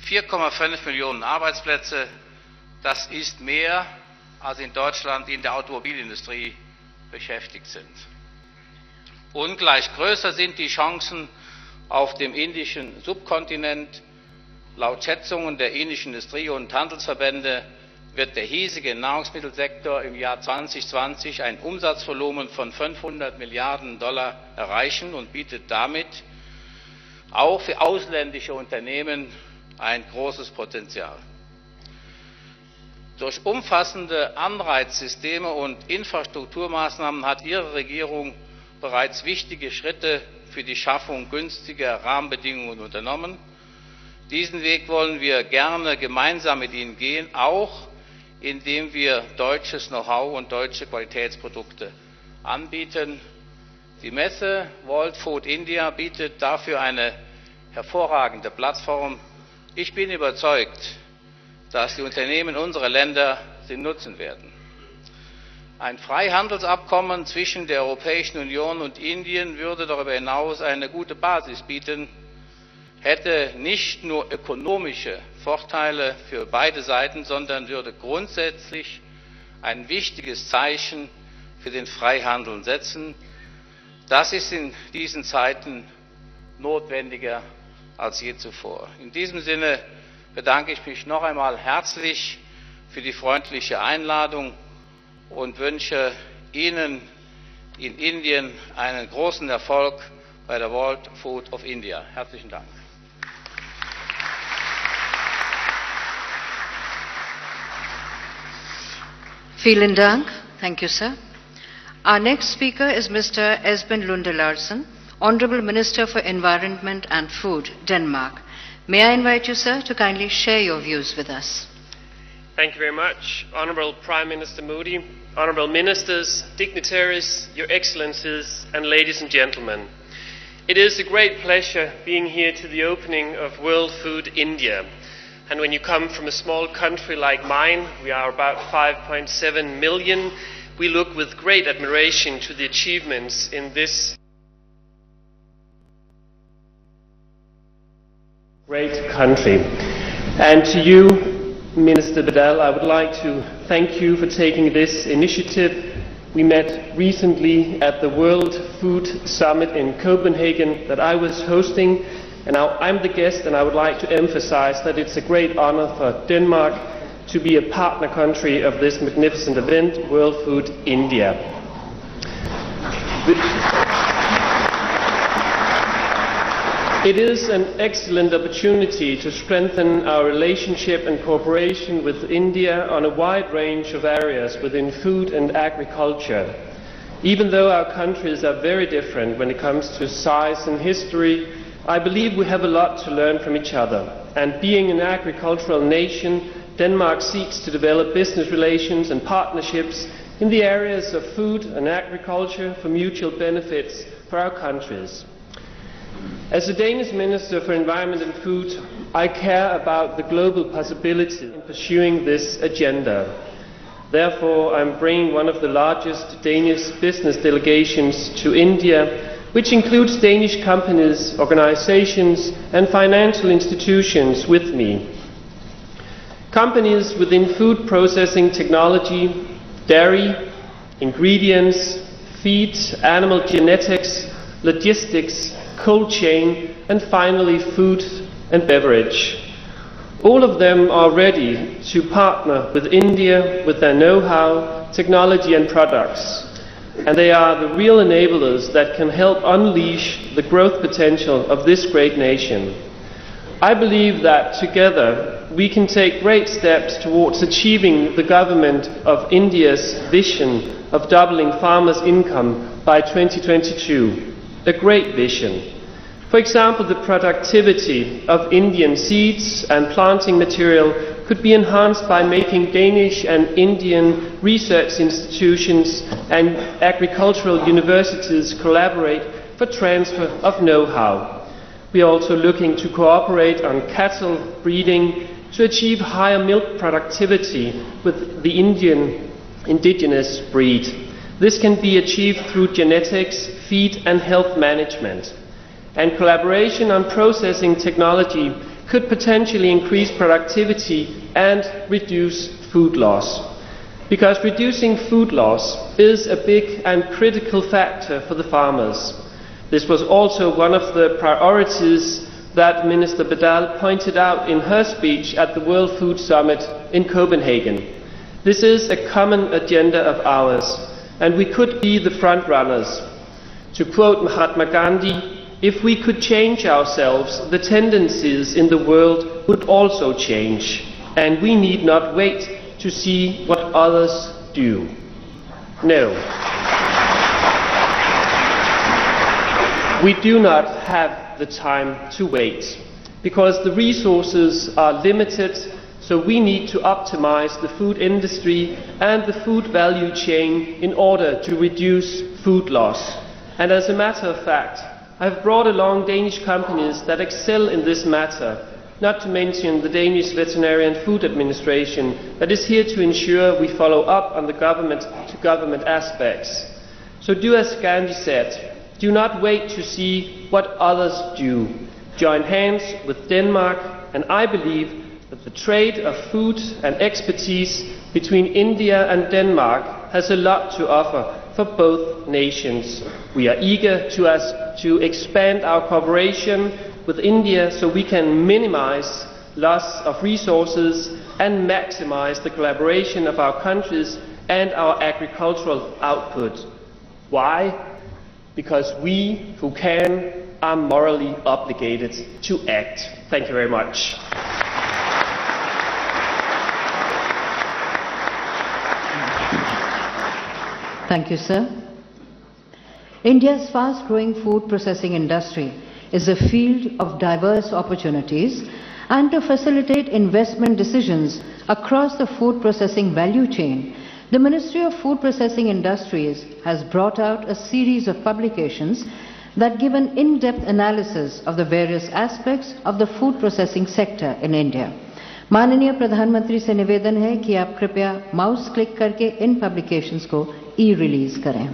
4,5 Millionen Arbeitsplätze. Das ist mehr, als in Deutschland in der Automobilindustrie beschäftigt sind. Ungleich größer sind die Chancen auf dem indischen Subkontinent. Laut Schätzungen der indischen Industrie- und Handelsverbände wird der hiesige Nahrungsmittelsektor im Jahr 2020 ein Umsatzvolumen von 500 Milliarden Dollar erreichen und bietet damit auch für ausländische Unternehmen ein großes Potenzial. Durch umfassende Anreizsysteme und Infrastrukturmaßnahmen hat Ihre Regierung bereits wichtige Schritte für die Schaffung günstiger Rahmenbedingungen unternommen. Diesen Weg wollen wir gerne gemeinsam mit Ihnen gehen, auch indem wir deutsches Know-how und deutsche Qualitätsprodukte anbieten. Die Messe World Food India bietet dafür eine hervorragende Plattform. Ich bin überzeugt, dass die Unternehmen unserer Länder sie nutzen werden. Ein Freihandelsabkommen zwischen der Europäischen Union und Indien würde darüber hinaus eine gute Basis bieten, hätte nicht nur ökonomische Vorteile für beide Seiten, sondern würde grundsätzlich ein wichtiges Zeichen für den Freihandel setzen. Das ist in diesen Zeiten notwendiger als je zuvor. In diesem Sinne bedanke ich mich noch einmal herzlich für die freundliche Einladung und wünsche Ihnen in Indien einen großen Erfolg bei der World Food of India. Herzlichen Dank. Vielen Dank. Thank you, sir. Our next speaker is Mr. Esben Lunde Larsen, Honourable Minister for Environment and Food, Denmark. May I invite you, sir, to kindly share your views with us. Thank you very much. Honourable Prime Minister Modi, honourable ministers, dignitaries, your excellencies, and ladies and gentlemen. It is a great pleasure being here to the opening of World Food India. And when you come from a small country like mine, we are about 5.7 million, we look with great admiration to the achievements in this great country. And to you, Minister Badal, I would like to thank you for taking this initiative. We met recently at the World Food Summit in Copenhagen that I was hosting, and now I'm the guest, and I would like to emphasize that it's a great honor for Denmark to be a partner country of this magnificent event, World Food India. It is an excellent opportunity to strengthen our relationship and cooperation with India on a wide range of areas within food and agriculture. Even though our countries are very different when it comes to size and history, I believe we have a lot to learn from each other. And being an agricultural nation, Denmark seeks to develop business relations and partnerships in the areas of food and agriculture for mutual benefits for our countries. As the Danish Minister for Environment and Food, I care about the global possibility in pursuing this agenda. Therefore, I am bringing one of the largest Danish business delegations to India which includes Danish companies, organizations and financial institutions with me. Companies within food processing technology, dairy, ingredients, feed, animal genetics, logistics, cold chain, and finally food and beverage. All of them are ready to partner with India with their know-how, technology and products, and they are the real enablers that can help unleash the growth potential of this great nation. I believe that together we can take great steps towards achieving the government of India's vision of doubling farmers' income by 2022, a great vision. For example, the productivity of Indian seeds and planting material could be enhanced by making Danish and Indian research institutions and agricultural universities collaborate for transfer of know-how. We are also looking to cooperate on cattle breeding to achieve higher milk productivity with the indigenous breed. This can be achieved through genetics, feed and health management. And collaboration on processing technology could potentially increase productivity and reduce food loss. Because reducing food loss is a big and critical factor for the farmers. This was also one of the priorities that Minister Badal pointed out in her speech at the World Food Summit in Copenhagen. This is a common agenda of ours, and we could be the front runners. To quote Mahatma Gandhi, if we could change ourselves, the tendencies in the world would also change, and we need not wait to see what others do. No. We do not have the time to wait, because the resources are limited, so we need to optimize the food industry and the food value chain in order to reduce food loss. And as a matter of fact, I have brought along Danish companies that excel in this matter, not to mention the Danish Veterinary and Food Administration that is here to ensure we follow up on the government-to-government aspects. So do as Gandhi said, do not wait to see what others do. Join hands with Denmark, and I believe that the trade of food and expertise between India and Denmark has a lot to offer for both nations. We are eager to expand our cooperation with India so we can minimize loss of resources and maximize the collaboration of our countries and our agricultural output. Why? Because we who can are morally obligated to act. Thank you very much. Thank you, sir. India's fast-growing food processing industry is a field of diverse opportunities, and to facilitate investment decisions across the food processing value chain, the Ministry of Food Processing Industries has brought out a series of publications that give an in-depth analysis of the various aspects of the food processing sector in India. माननीय प्रधानमंत्री से निवेदन है कि आप कृपया mouse click करके इन publications को ई-रिलीज करें.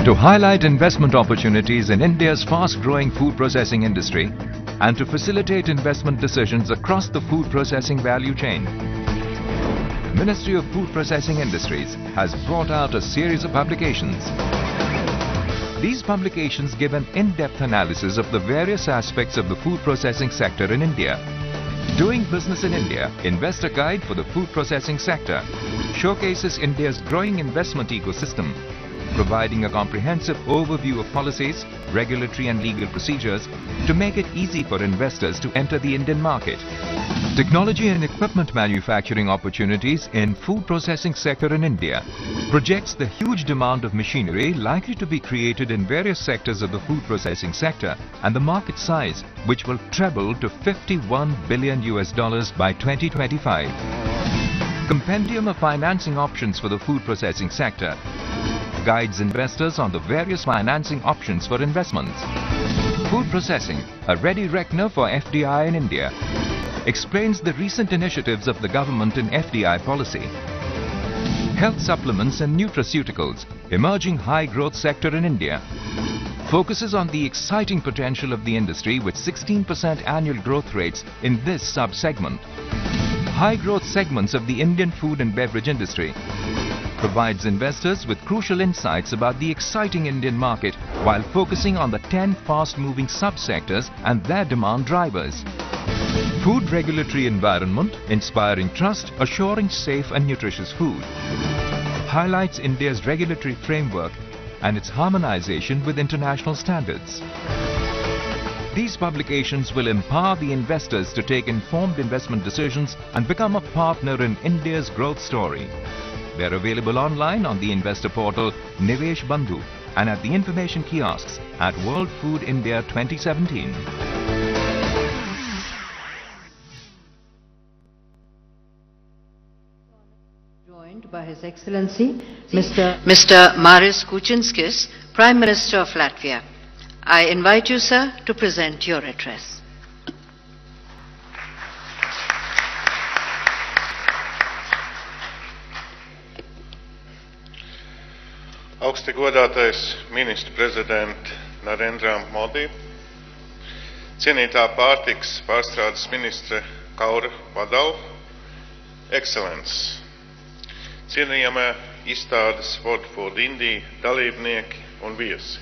To highlight investment opportunities in India's fast-growing food processing industry and to facilitate investment decisions across the food processing value chain, Ministry of Food Processing Industries has brought out a series of publications. These publications give an in-depth analysis of the various aspects of the food processing sector in India. Doing Business in India, Investor Guide for the Food Processing Sector, showcases India's growing investment ecosystem, providing a comprehensive overview of policies, regulatory and legal procedures to make it easy for investors to enter the Indian market. Technology and equipment manufacturing opportunities in food processing sector in India projects the huge demand of machinery likely to be created in various sectors of the food processing sector and the market size, which will treble to $51 billion by 2025. Compendium of financing options for the food processing sector guides investors on the various financing options for investments. Food Processing, a ready reckoner for FDI in India, explains the recent initiatives of the government in FDI policy. Health supplements and nutraceuticals, emerging high-growth sector in India, focuses on the exciting potential of the industry with 16% annual growth rates in this sub-segment. High-growth segments of the Indian food and beverage industry provides investors with crucial insights about the exciting Indian market while focusing on the 10 fast-moving sub-sectors and their demand drivers. Food regulatory environment, inspiring trust, assuring safe and nutritious food. Highlights India's regulatory framework and its harmonization with international standards. These publications will empower the investors to take informed investment decisions and become a partner in India's growth story. They are available online on the investor portal Nivesh Bandhu and at the information kiosks at World Food India 2017. Joined by His Excellency Mr. Maris Kučinskis, Prime Minister of Latvia. I invite you, sir, to present your address. Augsti godātais ministra prezidenta Narendra Modi, cienītā pārtikas pārstrādes ministre Kaura Vadal, ekscelences, cienījamie izstādes World Food India dalībnieki un viesi.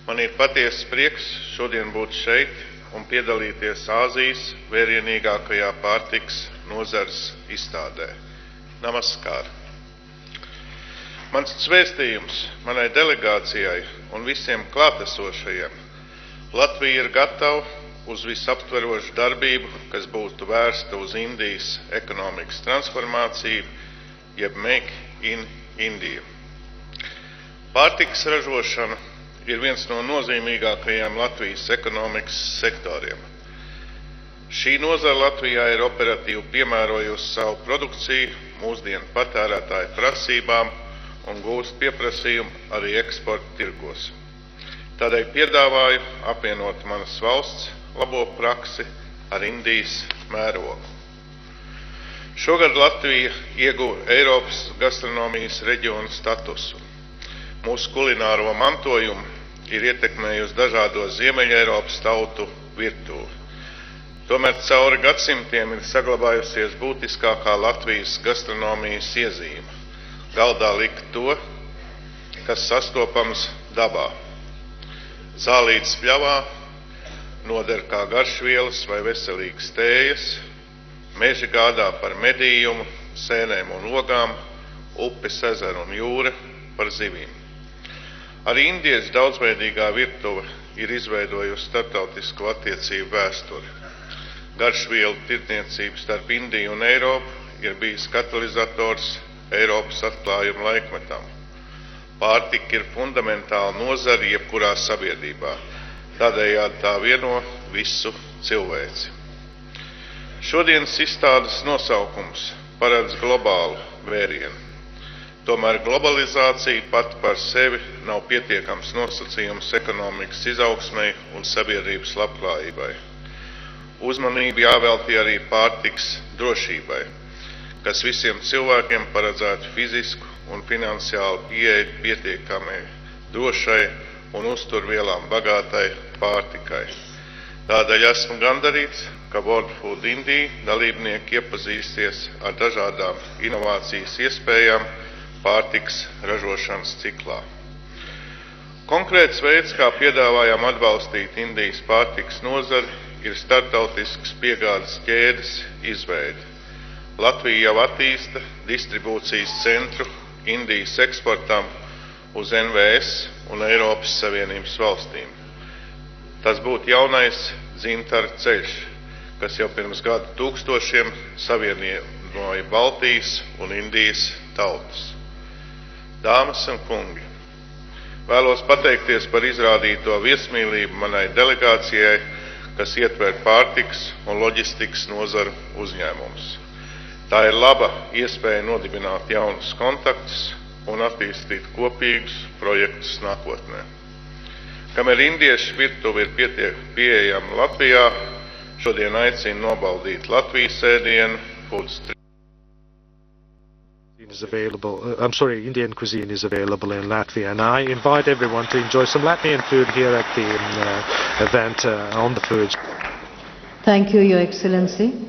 Man ir patiesas prieks šodien būt šeit un piedalīties Āzijas vērienīgākajā pārtikas nozares izstādē. Namaskar! Mans vēstījums manai delegācijai un visiem klātesošajiem: Latvija ir gatava uz visaptverošu darbību, kas būtu vērsta uz Indijas ekonomikas transformāciju, jeb Make in India. Pārtikas ražošana ir viens no nozīmīgākajiem Latvijas ekonomikas sektoriem. Šī nozara Latvijā ir operatīvi piemērojusi savu produkciju mūsdienu patērētāju prasībām un gūst pieprasījumu arī eksporta tirgos. Tādēļ piedāvāju apvienot manas valsts labo praksi ar Indijas mērogu. Šogad Latvija ieguva Eiropas gastronomijas reģiona statusu. Mūsu kulināro mantojumu ir ietekmējusi dažādo Ziemeļeiropas tautu virtuvi. Tomēr cauri gadsimtiem ir saglabājusies būtiskākā Latvijas gastronomijas iezīme. Galdā likt to, kas sastopams dabā. Zālītes pļavā, noder kā garšvielas vai veselīgas tējas, meži gādā par medījumu, sēnēm un ogām, upes, ezeru un jūra par zivīm. Arī Indijas daudzveidīgā virtuve ir izveidojusi starptautisku attiecību vēsturi. Garšvielu tirdzniecība starp Indiju un Eiropu ir bijis katalizators Eiropas atklājuma laikmetam. Pārtika ir fundamentāla nozara jebkurā sabiedrībā. Tādējādi tā vieno visu cilvēci. Šodienas izstādes nosaukums paredz globālu vērienu. Tomēr globalizācija pat par sevi nav pietiekams nosacījums ekonomikas izaugsmei un sabiedrības labklājībai. Uzmanību jāveltī arī pārtikas drošībai, kas visiem cilvēkiem paredzētu fizisku un finansiālu pieeju pietiekamai, drošai un uzturvielām bagātai pārtikai. Tādēļ esmu gandarīts, ka World Food India dalībnieki iepazīsties ar dažādām inovācijas iespējām pārtikas ražošanas ciklā. Konkrēts veids, kā piedāvājam atbalstīt Indijas pārtikas nozari, ir starptautiskas piegādes ķēdes izveide. Latvija jau attīsta distribūcijas centru Indijas eksportam uz NVS un Eiropas Savienības valstīm. Tas būtu jaunais dzintara ceļš, kas jau pirms gadu tūkstošiem savienoja Baltijas un Indijas tautas. Dāmas un kungi, vēlos pateikties par izrādīto viesmīlību manai delegācijai, kas ietver pārtikas un loģistikas nozaru uzņēmumus. Tā ir laba iespēja nodibināt jaunus kontaktus un attīstīt kopīgus projektus nākotnē. Kamēr Indijas virtuve ir pieejama Latvijā, šodien aicinu nobaudīt Latvijas ēdienu, food street. Is available. Indian cuisine is available in Latvia, and I invite everyone to enjoy some Latvian food here at the event on the foods. Thank you, Your Excellency.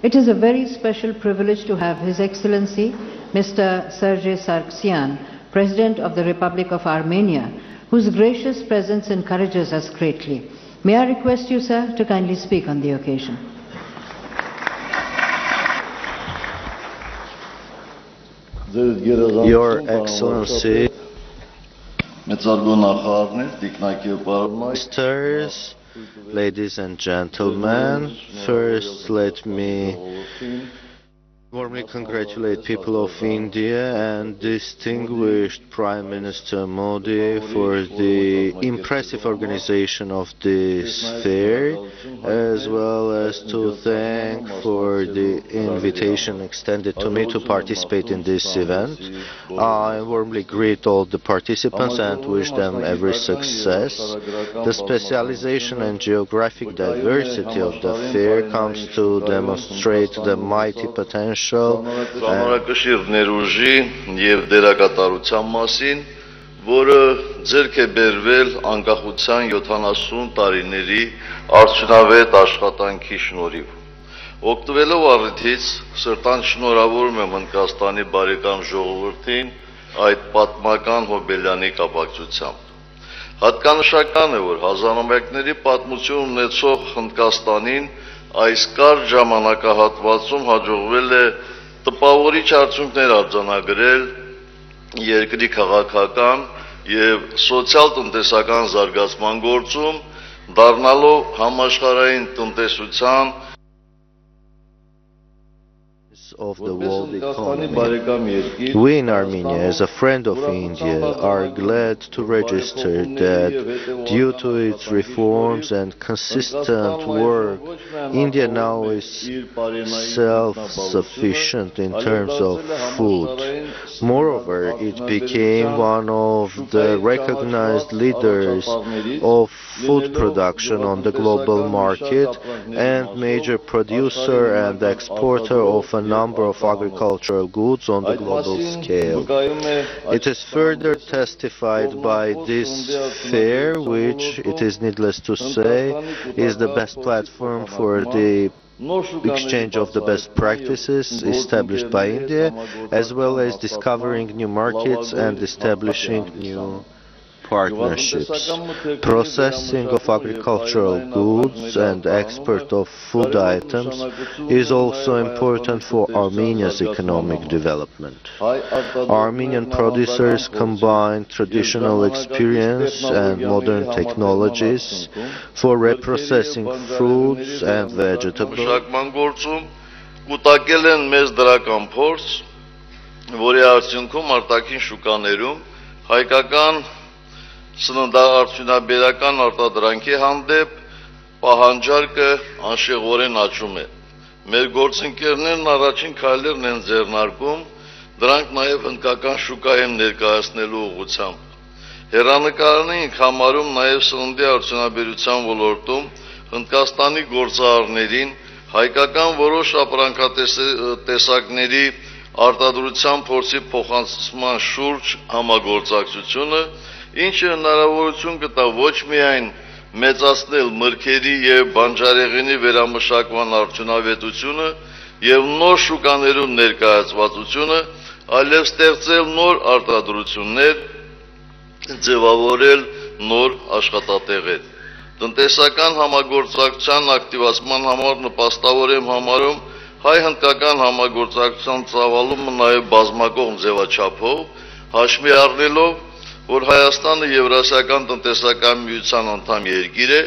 It is a very special privilege to have His Excellency, Mr. Sergei Sargsyan, President of the Republic of Armenia, whose gracious presence encourages us greatly. May I request you, sir, to kindly speak on the occasion. Your Excellency, Ministers, ladies and gentlemen, first let me warmly congratulate people of India and distinguished Prime Minister Modi for the impressive organization of this fair, as well as to thank for the invitation extended to me to participate in this event. I warmly greet all the participants and wish them every success. The specialization and geographic diversity of the fair comes to demonstrate the mighty potential Ժամանակաշիռ ներուժի եւ դերակատարության մասին, որը ձեռք է բերվել անկախության 70 տարիների արդյունավետ աշխատանքի շնորհիվ։ Օգտվելով առիթից սրտան շնորհավորում եմ Հնդկաստանի բարեկամ ժողովրդին այդ պատմական հոբելյանի կապակցությամբ։ Հատկանշական է, որ հազարամյակների պատմություն ունեցող Հնդկաստանին այս կարճ ժամանակահատվածում հաջողվել է տպավորիչ արդյունքներ արձանագրել երկրի քաղաքական եւ սոցիալ-տնտեսական զարգացման գործում, դառնալով համաշխարհային տնտեսության of the world economy. We in Armenia, as a friend of India, are glad to register that due to its reforms and consistent work, India now is self-sufficient in terms of food. Moreover, it became one of the recognized leaders of food production on the global market and major producer and exporter of a number of agricultural goods on the global scale. It is further testified by this fair, which, it is needless to say, is the best platform for the exchange of the best practices established by India, as well as discovering new markets and establishing new partnerships. Processing of agricultural goods and export of food items is also important for Armenia's economic development. Armenian producers combine traditional experience and modern technologies for reprocessing fruits and vegetables. Սննդարդյունաբերական արտադրանքի հանդեպ պահանջարկը անշեղորեն աճում է։ Մեր գործընկերներն առաջին քայլերն են ձեռնարկում, դրանք նաև հնդկական շուկայում ներկայացնելու ուղղությամբ։ Հեռանկարն ենք համարում նաև սննդի արդյունաբերության ոլորտում Հնդկաստանի գործարարներին հայկական որոշ ապրանքատեսակների արտադրության փորձի փոխանցման շուրջ համագործակցությունը, ինչը հնարավորություն կտա ոչ միայն մեծացնել մրգերի եւ բանջարեղենի վերամշակման արդյունավետությունը եւ նոր շուկաներում ներկայացվածությունը, այլև ստեղծել նոր արտադրություններ, ձևավորել նոր աշխատատեղեր։ Տնտեսական համագործակցության ակտիվացման համար նպաստավոր եմ համարում հայ-հնդկական համագործակցության ծավալումը նաեւ բազմակողմ ձևաչափով, հաշվի առնելով որ Հայաստանը Եվրասիական տնտեսական միության անդամ երկիր է,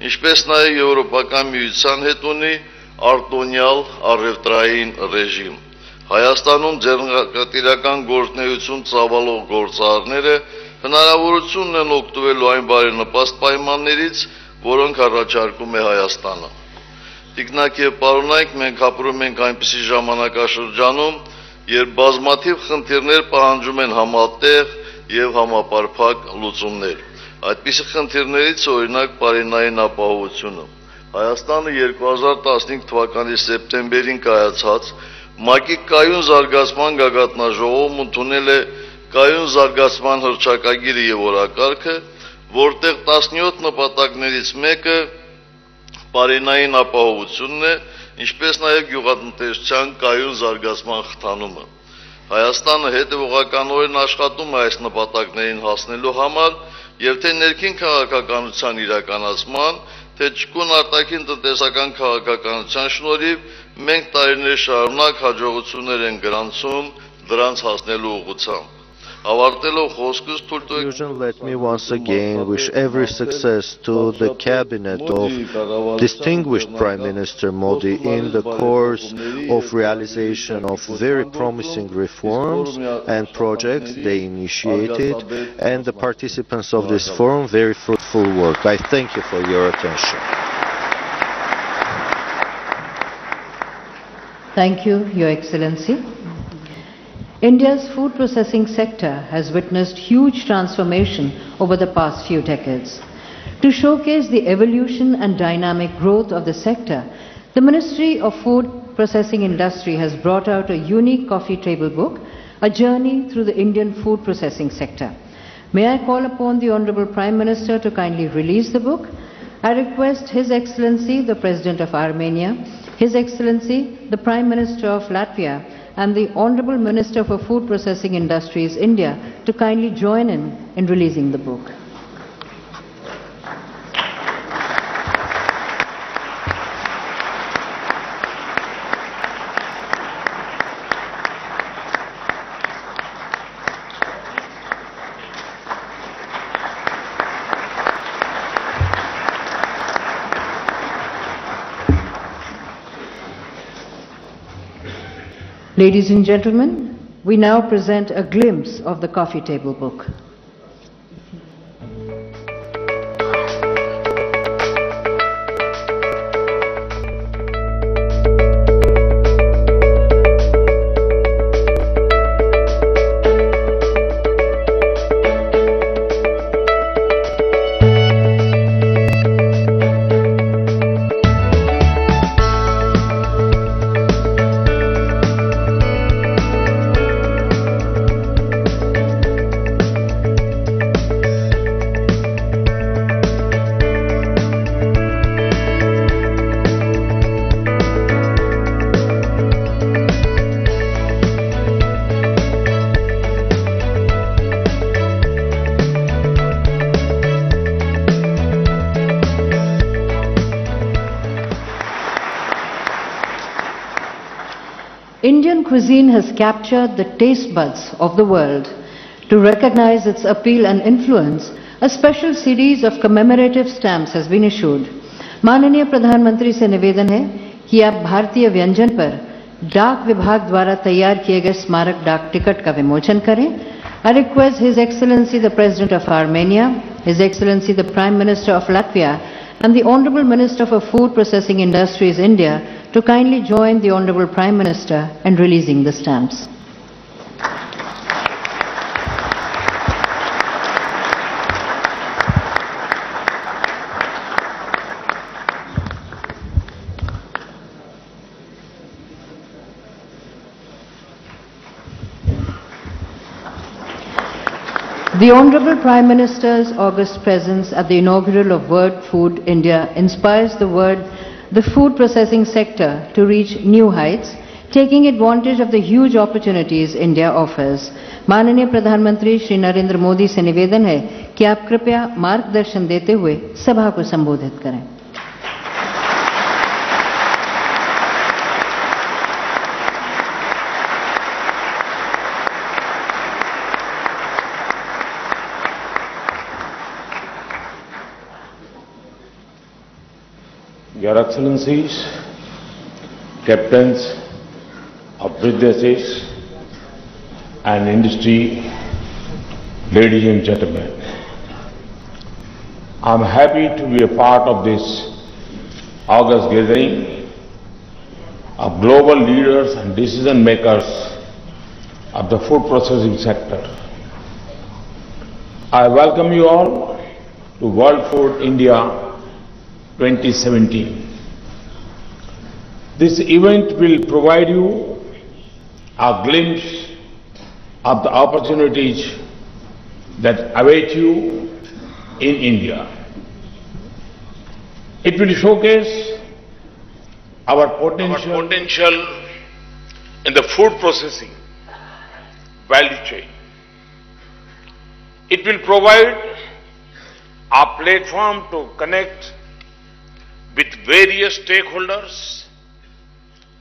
ինչպես նաև Եվրոպական միության հետ ունի արտոնյալ առևտրային ռեժիմ։ Հայաստանում ձեռնարկատիրական գործունեություն ծավալող գործարարները հնարավորություն ունեն օգտվելու այն բարենպաստ պայմաններից, որոնք առաջարկում է Հայաստանը։ Տիկնակ եւ պարոնայք, մենք ապրում ենք այնպիսի ժամանակաշրջանում, երբ բազմաթիվ խնդիրներ պահանջում են համատեղ եւ համապարփակ լուծումներ։ Այդպիսի խնդիրներից օրինակ պարենային ապահովությունը։ Հայաստանը 2015 թվականի սեպտեմբերին կայացած ՄԱԿ-ի կայուն զարգացման գագաթնաժողովում ընդունել է կայուն զարգացման հռչակագիրը եւ օրակարգը, որտեղ 17 նպատակներից մեկը պարենային ապահովությունն է, ինչպես նաեւ գյուղատնտեսության կայուն զարգացման խթանումը։ Հայաստանը հետևողականորեն աշխատում է այս նպատակներին հասնելու համար եւ թե ներքին քաղաքականության իրականացման, թե ճկուն արտաքին տնտեսական քաղաքականության շնորհիվ մենք տարիներ շարունակ հաջողություններ ենք գրանցում դրանց հասնելու ուղղությամբ։ Let me once again wish every success to the cabinet of distinguished Prime Minister Modi in the course of realization of very promising reforms and projects they initiated, and the participants of this forum very fruitful work. I thank you for your attention. Thank you, Your Excellency. India's food processing sector has witnessed huge transformation over the past few decades. To showcase the evolution and dynamic growth of the sector, the Ministry of Food Processing Industry has brought out a unique coffee table book, A Journey Through the Indian Food Processing Sector. May I call upon the Honorable Prime Minister to kindly release the book? I request His Excellency, the President of Armenia, His Excellency, the Prime Minister of Latvia, and the Honorable Minister for Food Processing Industries, India, to kindly join in releasing the book. Ladies and gentlemen, we now present a glimpse of the coffee table book. Indian cuisine has captured the taste buds of the world. To recognize its appeal and influence, a special series of commemorative stamps has been issued. माननीय प्रधानमंत्री से निवेदन है कि आप भारतीय व्यंजन पर डाक विभाग द्वारा तैयार किए गए स्मारक डाक टिकट का विमोचन करें. I request His Excellency the President of Armenia, His Excellency the Prime Minister of Latvia, and the Honorable Minister for Food Processing Industries, India, to kindly join the Honorable Prime Minister in releasing the stamps. The Honorable Prime Minister's August presence at the inaugural of World Food India inspires the food processing sector to reach new heights, taking advantage of the huge opportunities India offers. माननीय प्रधानमंत्री श्री नरेंद्र मोदी से निवेदन है कि आप कृपया मार्गदर्शन देते हुए सभा को संबोधित करें. Your Excellencies, Captains of businesses and industry, ladies and gentlemen, I am happy to be a part of this August gathering of global leaders and decision makers of the food processing sector. I welcome you all to World Food India 2017. This event will provide you a glimpse of the opportunities that await you in India. It will showcase our potential in the food processing value chain. It will provide a platform to connect with various stakeholders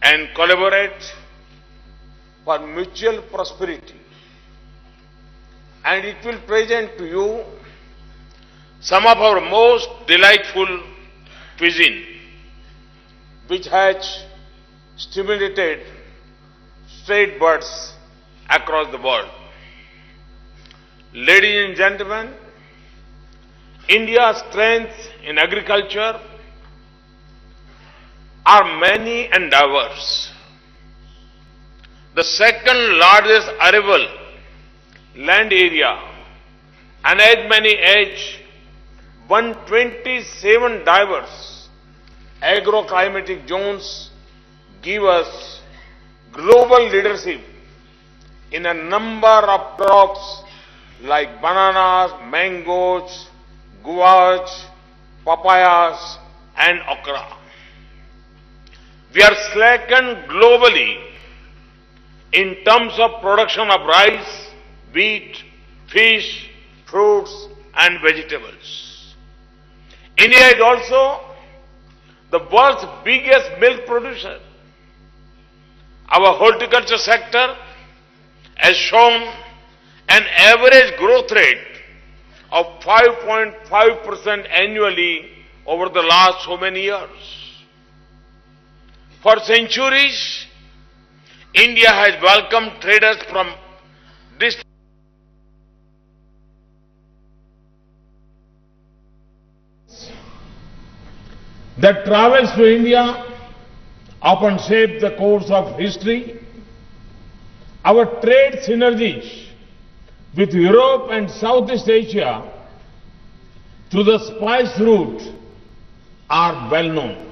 and collaborate for mutual prosperity. And it will present to you some of our most delightful cuisine, which has stimulated trade buds across the world. Ladies and gentlemen, India's strengths in agriculture are many and diverse. The second largest arable land area and as many as 127 diverse agroclimatic zones give us global leadership in a number of crops like bananas, mangoes, guavas, papayas and okra. We are second globally in terms of production of rice, wheat, fish, fruits and vegetables. India is also the world's biggest milk producer. Our horticulture sector has shown an average growth rate of 5.5% annually over the last so many years. For centuries, India has welcomed traders from distant that travels to India often shape the course of history. Our trade synergies with Europe and Southeast Asia through the spice route are well known.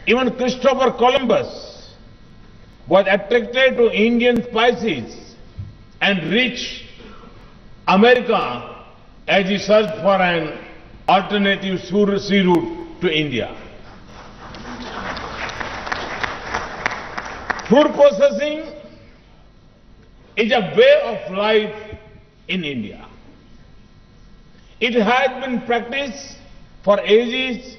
Even Christopher Columbus was attracted to Indian spices and reached America as he searched for an alternative sea route to India. Food processing is a way of life in India. It has been practiced for ages,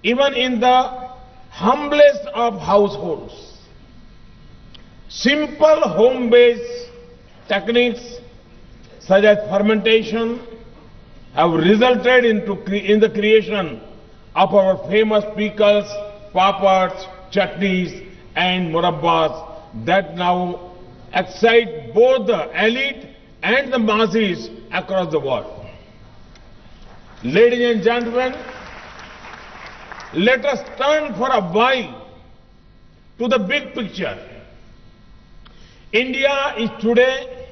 even in the humblest of households. Simple home-based techniques such as fermentation have resulted in the creation of our famous pickles, papads, chutneys and murabbas that now excite both the elite and the masses across the world. Ladies and gentlemen, let us turn for a while to the big picture. India is today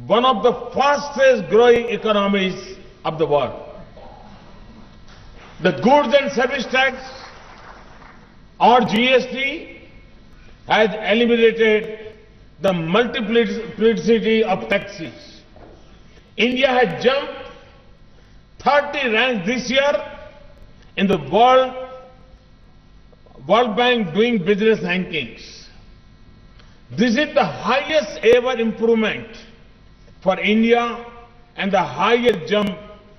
one of the fastest growing economies of the world. The goods and service tax, or GST, has eliminated the multiplicity of taxes. India has jumped 30 ranks this year in the World Bank Doing Business rankings. This is the highest ever improvement for India and the highest jump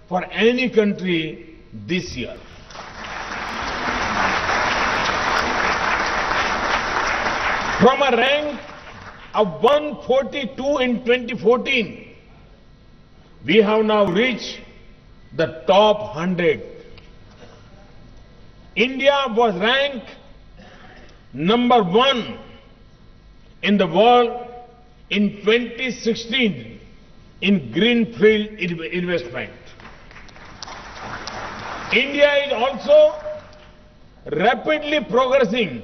for any country this year. From a rank of 142 in 2014, we have now reached the top 100. India was ranked number 1 in the world in 2016 in greenfield investment. India is also rapidly progressing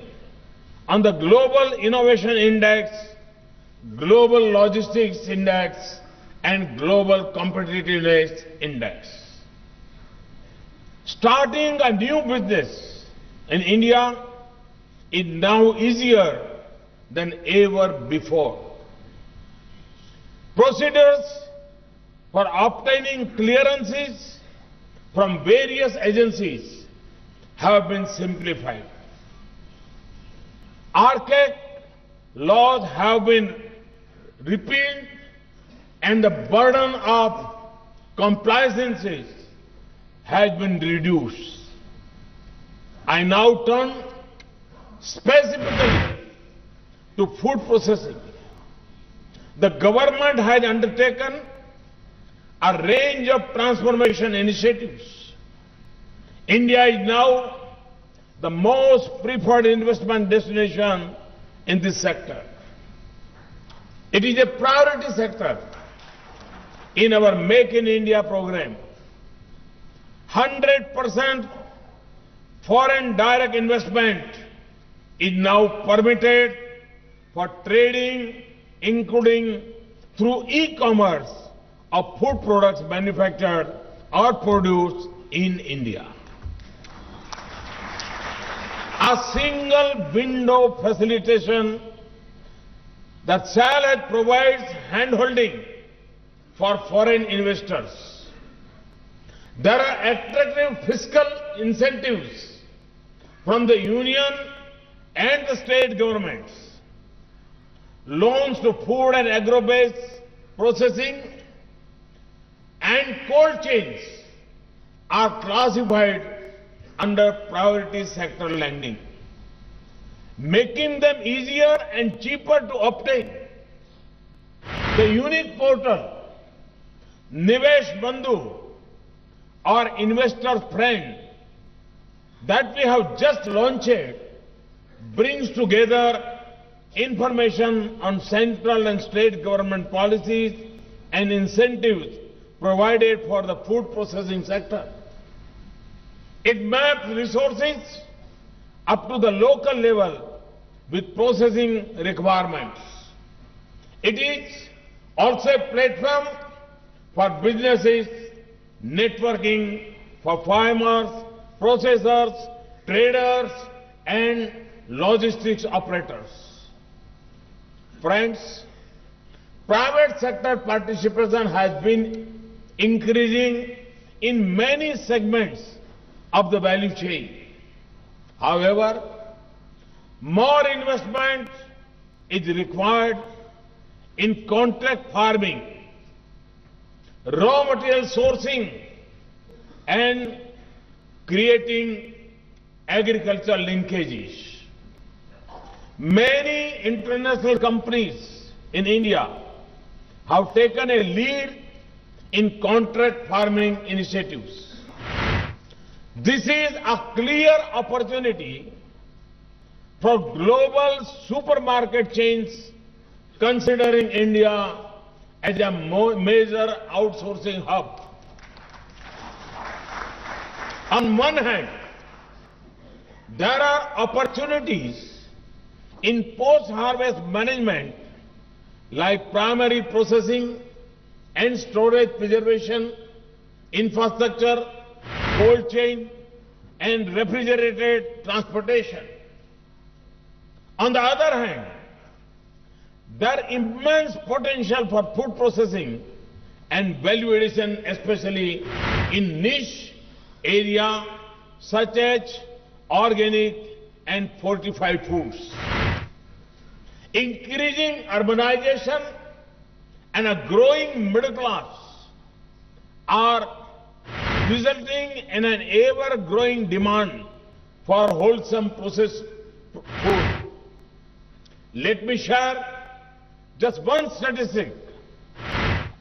on the Global Innovation Index, Global Logistics Index, and Global Competitiveness Index. Starting a new business in India is now easier than ever before. Procedures for obtaining clearances from various agencies have been simplified. Archaic laws have been repealed and the burden of compliances has been reduced. I now turn specifically to food processing. The government has undertaken a range of transformation initiatives. India is now the most preferred investment destination in this sector. It is a priority sector in our Make in India program. 100% foreign direct investment is now permitted for trading, including through e-commerce of food products manufactured or produced in India. A single window facilitation that SALAD provides handholding for foreign investors. There are attractive fiscal incentives from the union and the state governments. Loans to food and agro-based processing and cold chains are classified under priority sector lending, making them easier and cheaper to obtain. The unique portal, Nivesh Bandhu, or Investor Friend, that we have just launched, brings together information on central and state government policies and incentives provided for the food processing sector. It maps resources up to the local level with processing requirements. It is also a platform for businesses, networking for farmers, processors, traders, and logistics operators. Friends, private sector participation has been increasing in many segments of the value chain. However, more investment is required in contract farming, raw material sourcing, and creating agricultural linkages. Many international companies in India have taken a lead in contract farming initiatives. This is a clear opportunity for global supermarket chains considering India as a major outsourcing hub. On one hand, there are opportunities in post-harvest management like primary processing and storage preservation, infrastructure, cold chain, and refrigerated transportation. On the other hand, there is immense potential for food processing and value addition, especially in niche areas such as organic and fortified foods. Increasing urbanization and a growing middle class are resulting in an ever-growing demand for wholesome processed food. Let me share just one statistic.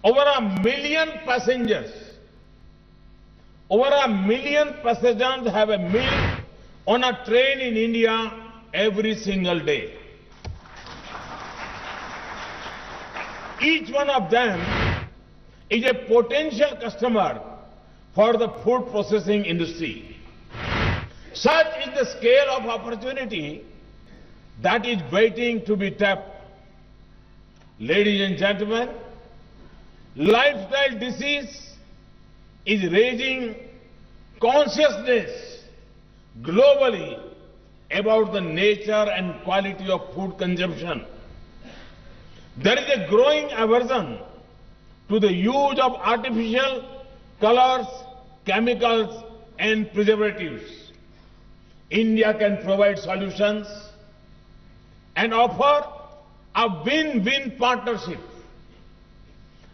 Over 1 million passengers have a meal on a train in India every single day. Each one of them is a potential customer for the food processing industry. Such is the scale of opportunity that is waiting to be tapped. Ladies and gentlemen, lifestyle disease is raising consciousness globally about the nature and quality of food consumption. There is a growing aversion to the use of artificial colors, chemicals, and preservatives. India can provide solutions and offer a win-win partnership.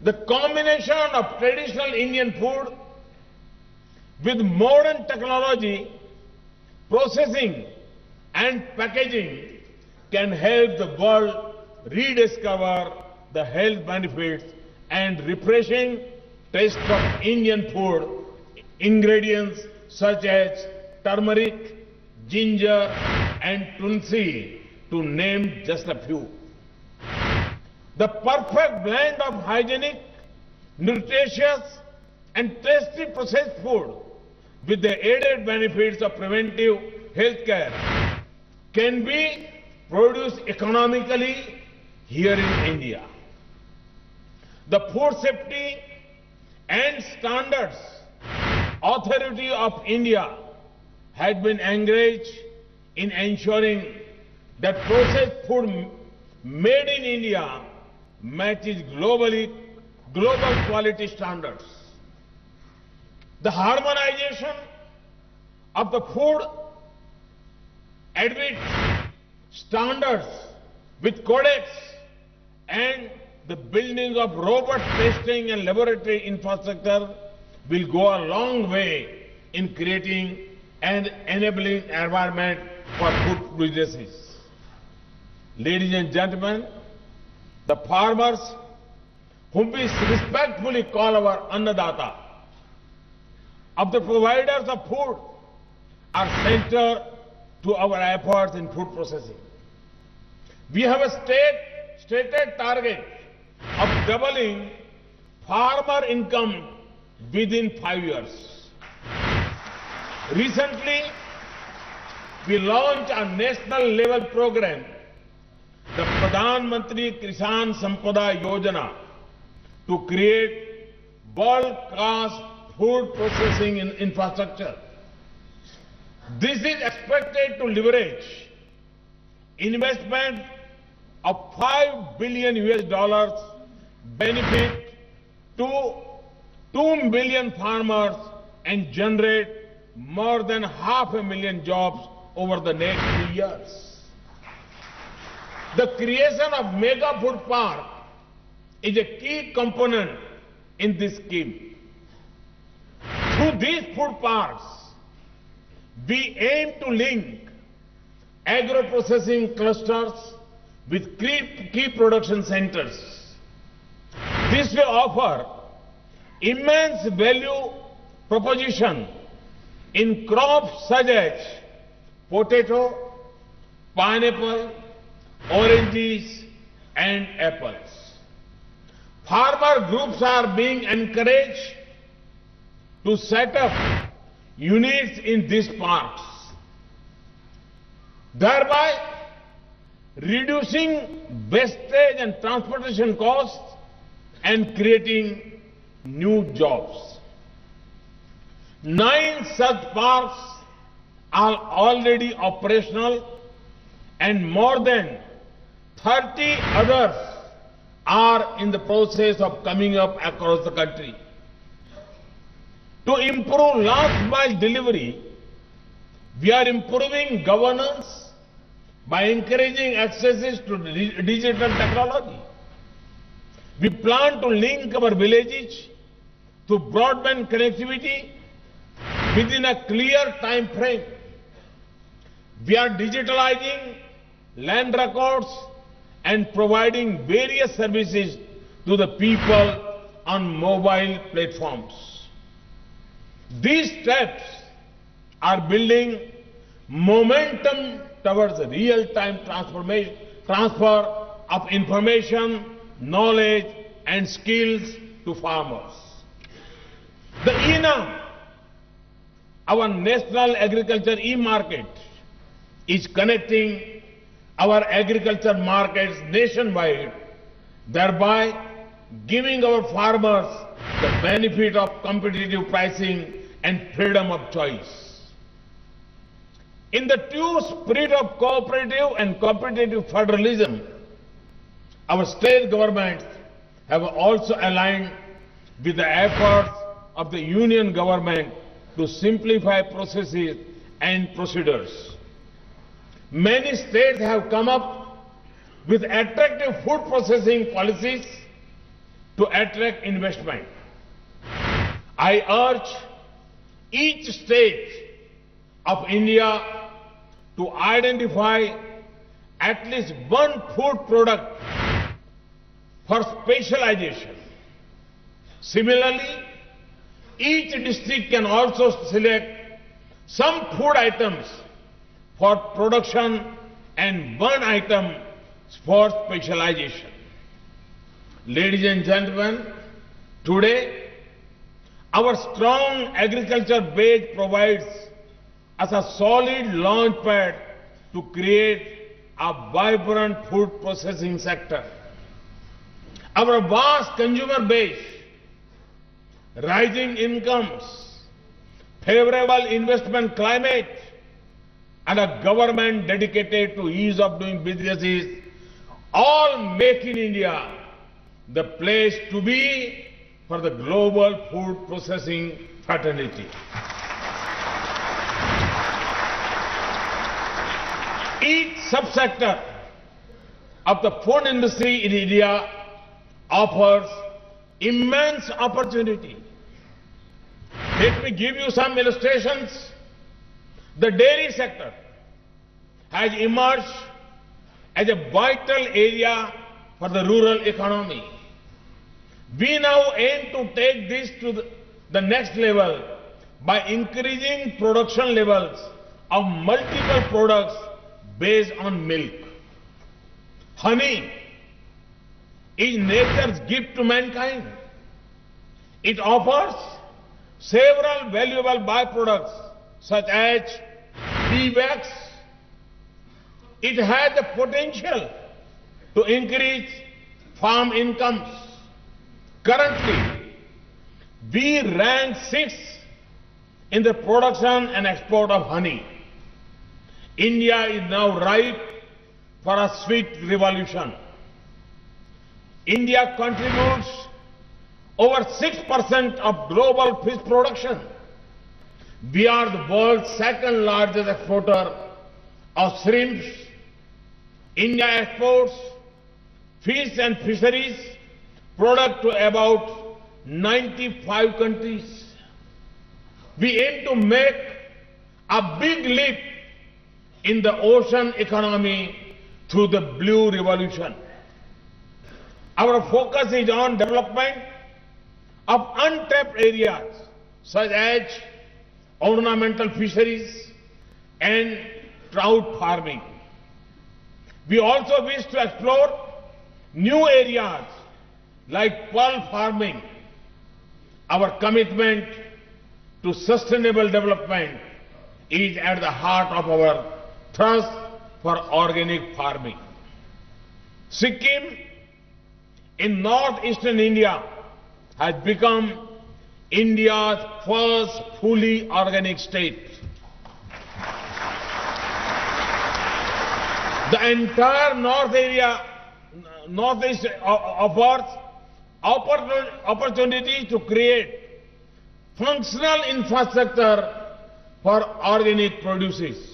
The combination of traditional Indian food with modern technology, processing and packaging can help the world rediscover the health benefits and refreshing taste of Indian food ingredients such as turmeric, ginger and tulsi, to name just a few. The perfect blend of hygienic, nutritious and tasty processed food with the added benefits of preventive health care can be produced economically here in India. The Food Safety and Standards Authority of India has been engaged in ensuring that processed food made in India matches global quality standards. The harmonization of the food admit standards with codex and the building of robust testing and laboratory infrastructure will go a long way in creating an enabling environment for food businesses. Ladies and gentlemen, the farmers, whom we respectfully call our Annadata, of the providers of food, are central to our efforts in food processing. We have a stated target of doubling farmer income within 5 years. Recently, we launched a national level program, the Pradhan Mantri Kisan Sampada Yojana, to create world-class food processing infrastructure. This is expected to leverage investment of $5 billion US, benefit to 2 million farmers and generate more than 500,000 jobs over the next 3 years. The creation of Mega Food Park is a key component in this scheme. Through these food parks, we aim to link agro-processing clusters with key production centers. This will offer immense value proposition in crops such as potato, pineapple, oranges and apples. Farmer groups are being encouraged to set up units in these parks, thereby reducing wastage and transportation costs and creating new jobs. 9 such parks are already operational and more than 30 others are in the process of coming up across the country. To improve last mile delivery, we are improving governance by encouraging access to digital technology. We plan to link our villages to broadband connectivity within a clear time frame. We are digitalizing land records and providing various services to the people on mobile platforms. These steps are building momentum towards real-time transfer of information, knowledge and skills to farmers. The ENAM, our National Agriculture e-Market, is connecting our agriculture markets nationwide, thereby giving our farmers the benefit of competitive pricing and freedom of choice. In the true spirit of cooperative and competitive federalism, our state governments have also aligned with the efforts of the union government to simplify processes and procedures. Many states have come up with attractive food processing policies to attract investment. I urge each state of India to identify at least one food product for specialization. Similarly, each district can also select some food items for production and one item for specialization. Ladies and gentlemen, today our strong agriculture base provides us a solid launchpad to create a vibrant food processing sector. Our vast consumer base, rising incomes, favorable investment climate, and a government dedicated to ease of doing businesses all make in India the place to be for the global food processing fraternity. Each subsector of the food industry in India offers immense opportunity. Let me give you some illustrations. The dairy sector has emerged as a vital area for the rural economy. We now aim to take this to the next level by increasing production levels of multiple products based on milk. Honey is nature's gift to mankind. It offers several valuable byproducts such as bee wax. It has the potential to increase farm incomes. Currently, we rank 6th in the production and export of honey. India is now ripe for a sweet revolution. India contributes over 6% of global fish production. We are the world's second largest exporter of shrimps. India exports fish and fisheries product to about 95 countries. We aim to make a big leap in the ocean economy through the Blue Revolution. Our focus is on development of untapped areas such as ornamental fisheries and trout farming. We also wish to explore new areas like pearl farming. Our commitment to sustainable development is at the heart of our thrust for organic farming. Sikkim in northeastern India has become India's first fully organic state. The entire northeast offers opportunity to create functional infrastructure for organic produces.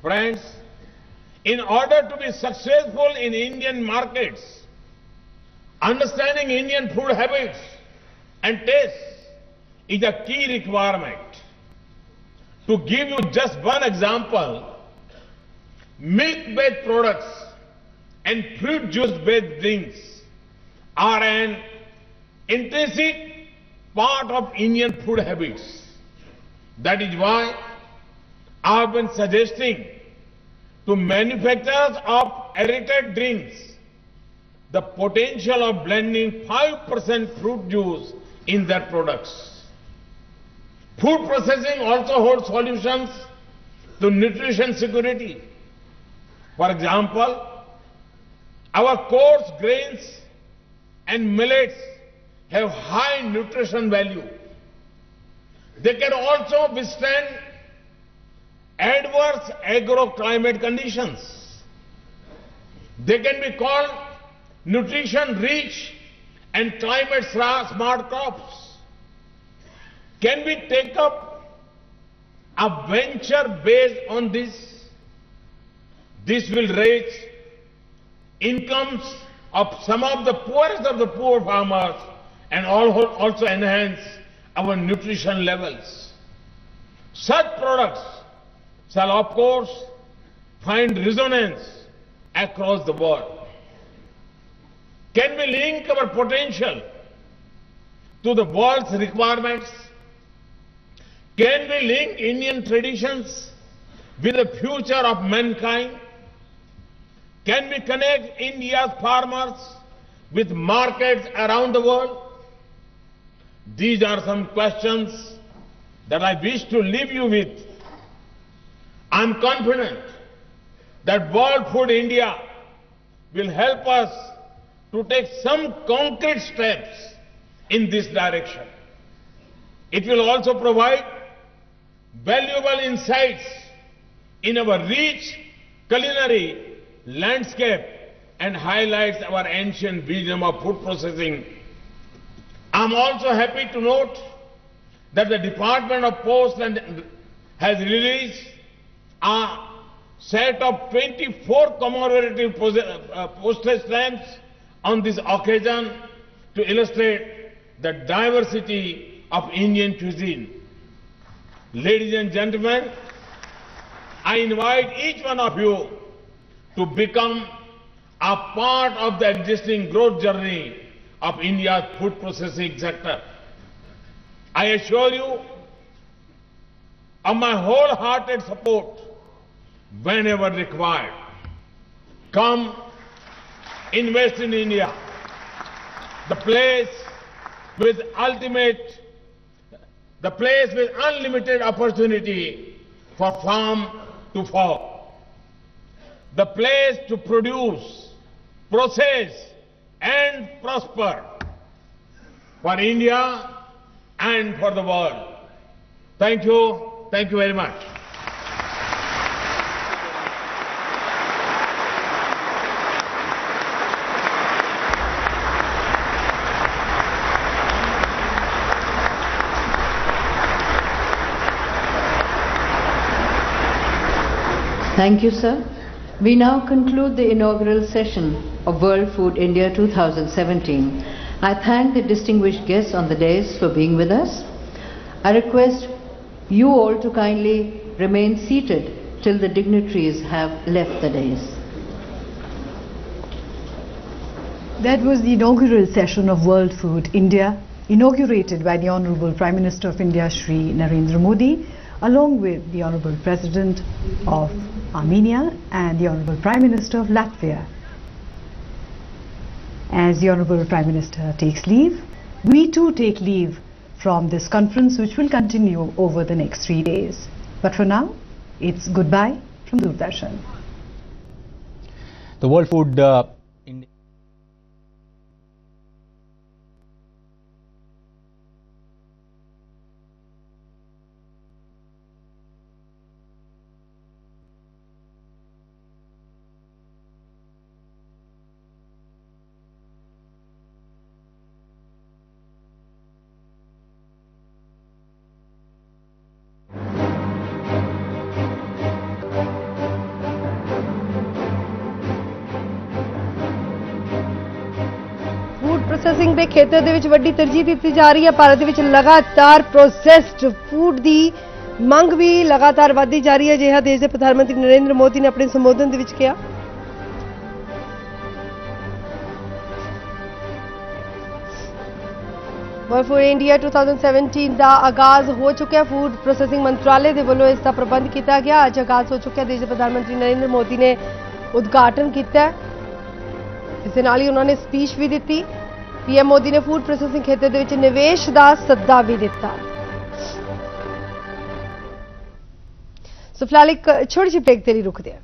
Friends, in order to be successful in Indian markets, understanding Indian food habits and tastes is a key requirement. To give you just one example, milk-based products and fruit juice-based drinks are an intrinsic part of Indian food habits. That is why I have been suggesting to manufacturers of aerated drinks the potential of blending 5% fruit juice in their products. Food processing also holds solutions to nutrition security. For example, our coarse grains and millets have high nutrition value. They can also withstand adverse agroclimate conditions. They can be called nutrition-rich and climate-smart crops. Can we take up a venture based on this? This will raise incomes of some of the poorest of the poor farmers and also enhance our nutrition levels. Such products shall of course find resonance across the world. Can we link our potential to the world's requirements? Can we link Indian traditions with the future of mankind? Can we connect India's farmers with markets around the world? These are some questions that I wish to leave you with. I'm confident that World Food India will help us to take some concrete steps in this direction. It will also provide valuable insights in our rich culinary landscape and highlights our ancient wisdom of food processing. I'm also happy to note that the Department of Post has released a set of 24 commemorative postage stamps on this occasion to illustrate the diversity of Indian cuisine. Ladies and gentlemen, I invite each one of you to become a part of the existing growth journey of India's food processing sector. I assure you of my wholehearted support whenever required. Come, invest in India, the place with unlimited opportunity for farm to fork, the place to produce, process and prosper for India and for the world. Thank you. Thank you very much. Thank you, sir. We now conclude the inaugural session of World Food India 2017. I thank the distinguished guests on the dais for being with us. I request you all to kindly remain seated till the dignitaries have left the dais. That was the inaugural session of World Food India, inaugurated by the Honorable Prime Minister of India, Shri Narendra Modi, along with the Honorable President of Armenia and the Honorable Prime Minister of Latvia. As the Honorable Prime Minister takes leave, we too take leave from this conference, which will continue over the next 3 days. But for now, it's goodbye from Doordarshan. The World Food India processing ਦੇ ਖੇਤਰ ਦੇ ਵਿੱਚ ਵੱਡੀ ਤਰਜੀਹ ਦਿੱਤੀ ਜਾ ਰਹੀ ਹੈ। ਭਾਰਤ ਦੇ ਵਿੱਚ ਲਗਾਤਾਰ ਪ੍ਰੋਸੈਸਡ ਫੂਡ ਦੀ ਮੰਗ ਵੀ ਲਗਾਤਾਰ ਵਧਦੀ ਜਾ ਰਹੀ ਹੈ, ਅਜਿਹਾ ਦੇਸ਼ ਦੇ ਪ੍ਰਧਾਨ ਮੰਤਰੀ ਨਰਿੰਦਰ ਮੋਦੀ ਨੇ ਆਪਣੇ ਸੰਬੋਧਨ ਦੇ ਵਿੱਚ ਕਿਹਾ। ਵਰਲਡ ਫੂਡ ਇੰਡੀਆ 2017 ਦਾ ਆਗਾਜ਼ ਹੋ ਚੁੱਕਿਆ। ਫੂਡ ਪ੍ਰੋਸੈਸਿੰਗ ਮੰਤਰਾਲੇ ਦੇ ਵੱਲੋਂ ਇਸ ਦਾ ਪ੍ਰਬੰਧ ਕੀਤਾ ਗਿਆ। ਅੱਜ ਆਗਾਜ਼ ਹੋ ਚੁੱਕਿਆ। ਦੇਸ਼ ਦੇ ਪ੍ਰਧਾਨ ਮੰਤਰੀ ਨਰਿੰਦਰ ਮੋਦੀ ਨੇ ਉਦਘਾਟਨ ਕੀਤਾ। ਇਸ ਦੇ ਨਾਲ ਹੀ ਉਹਨਾਂ ਨੇ ਸਪੀਚ ਵੀ ਦਿੱਤੀ। ਪੀਐਮ ਮੋਦੀ ਨੇ ਫੂਡ ਪ੍ਰੋਸੈਸਿੰਗ ਖੇਤਰ ਦੇ ਵਿੱਚ ਨਿਵੇਸ਼ ਦਾ ਸੱਦਾ ਵੀ ਦਿੱਤਾ। ਸੋ ਫਿਲਹਾਲ ਇੱਕ ਛੋਟੀ ਜਿਹੀ ਬ੍ਰੇਕ ਦੇ ਲਈ ਰੁਕਦੇ ਹਾਂ।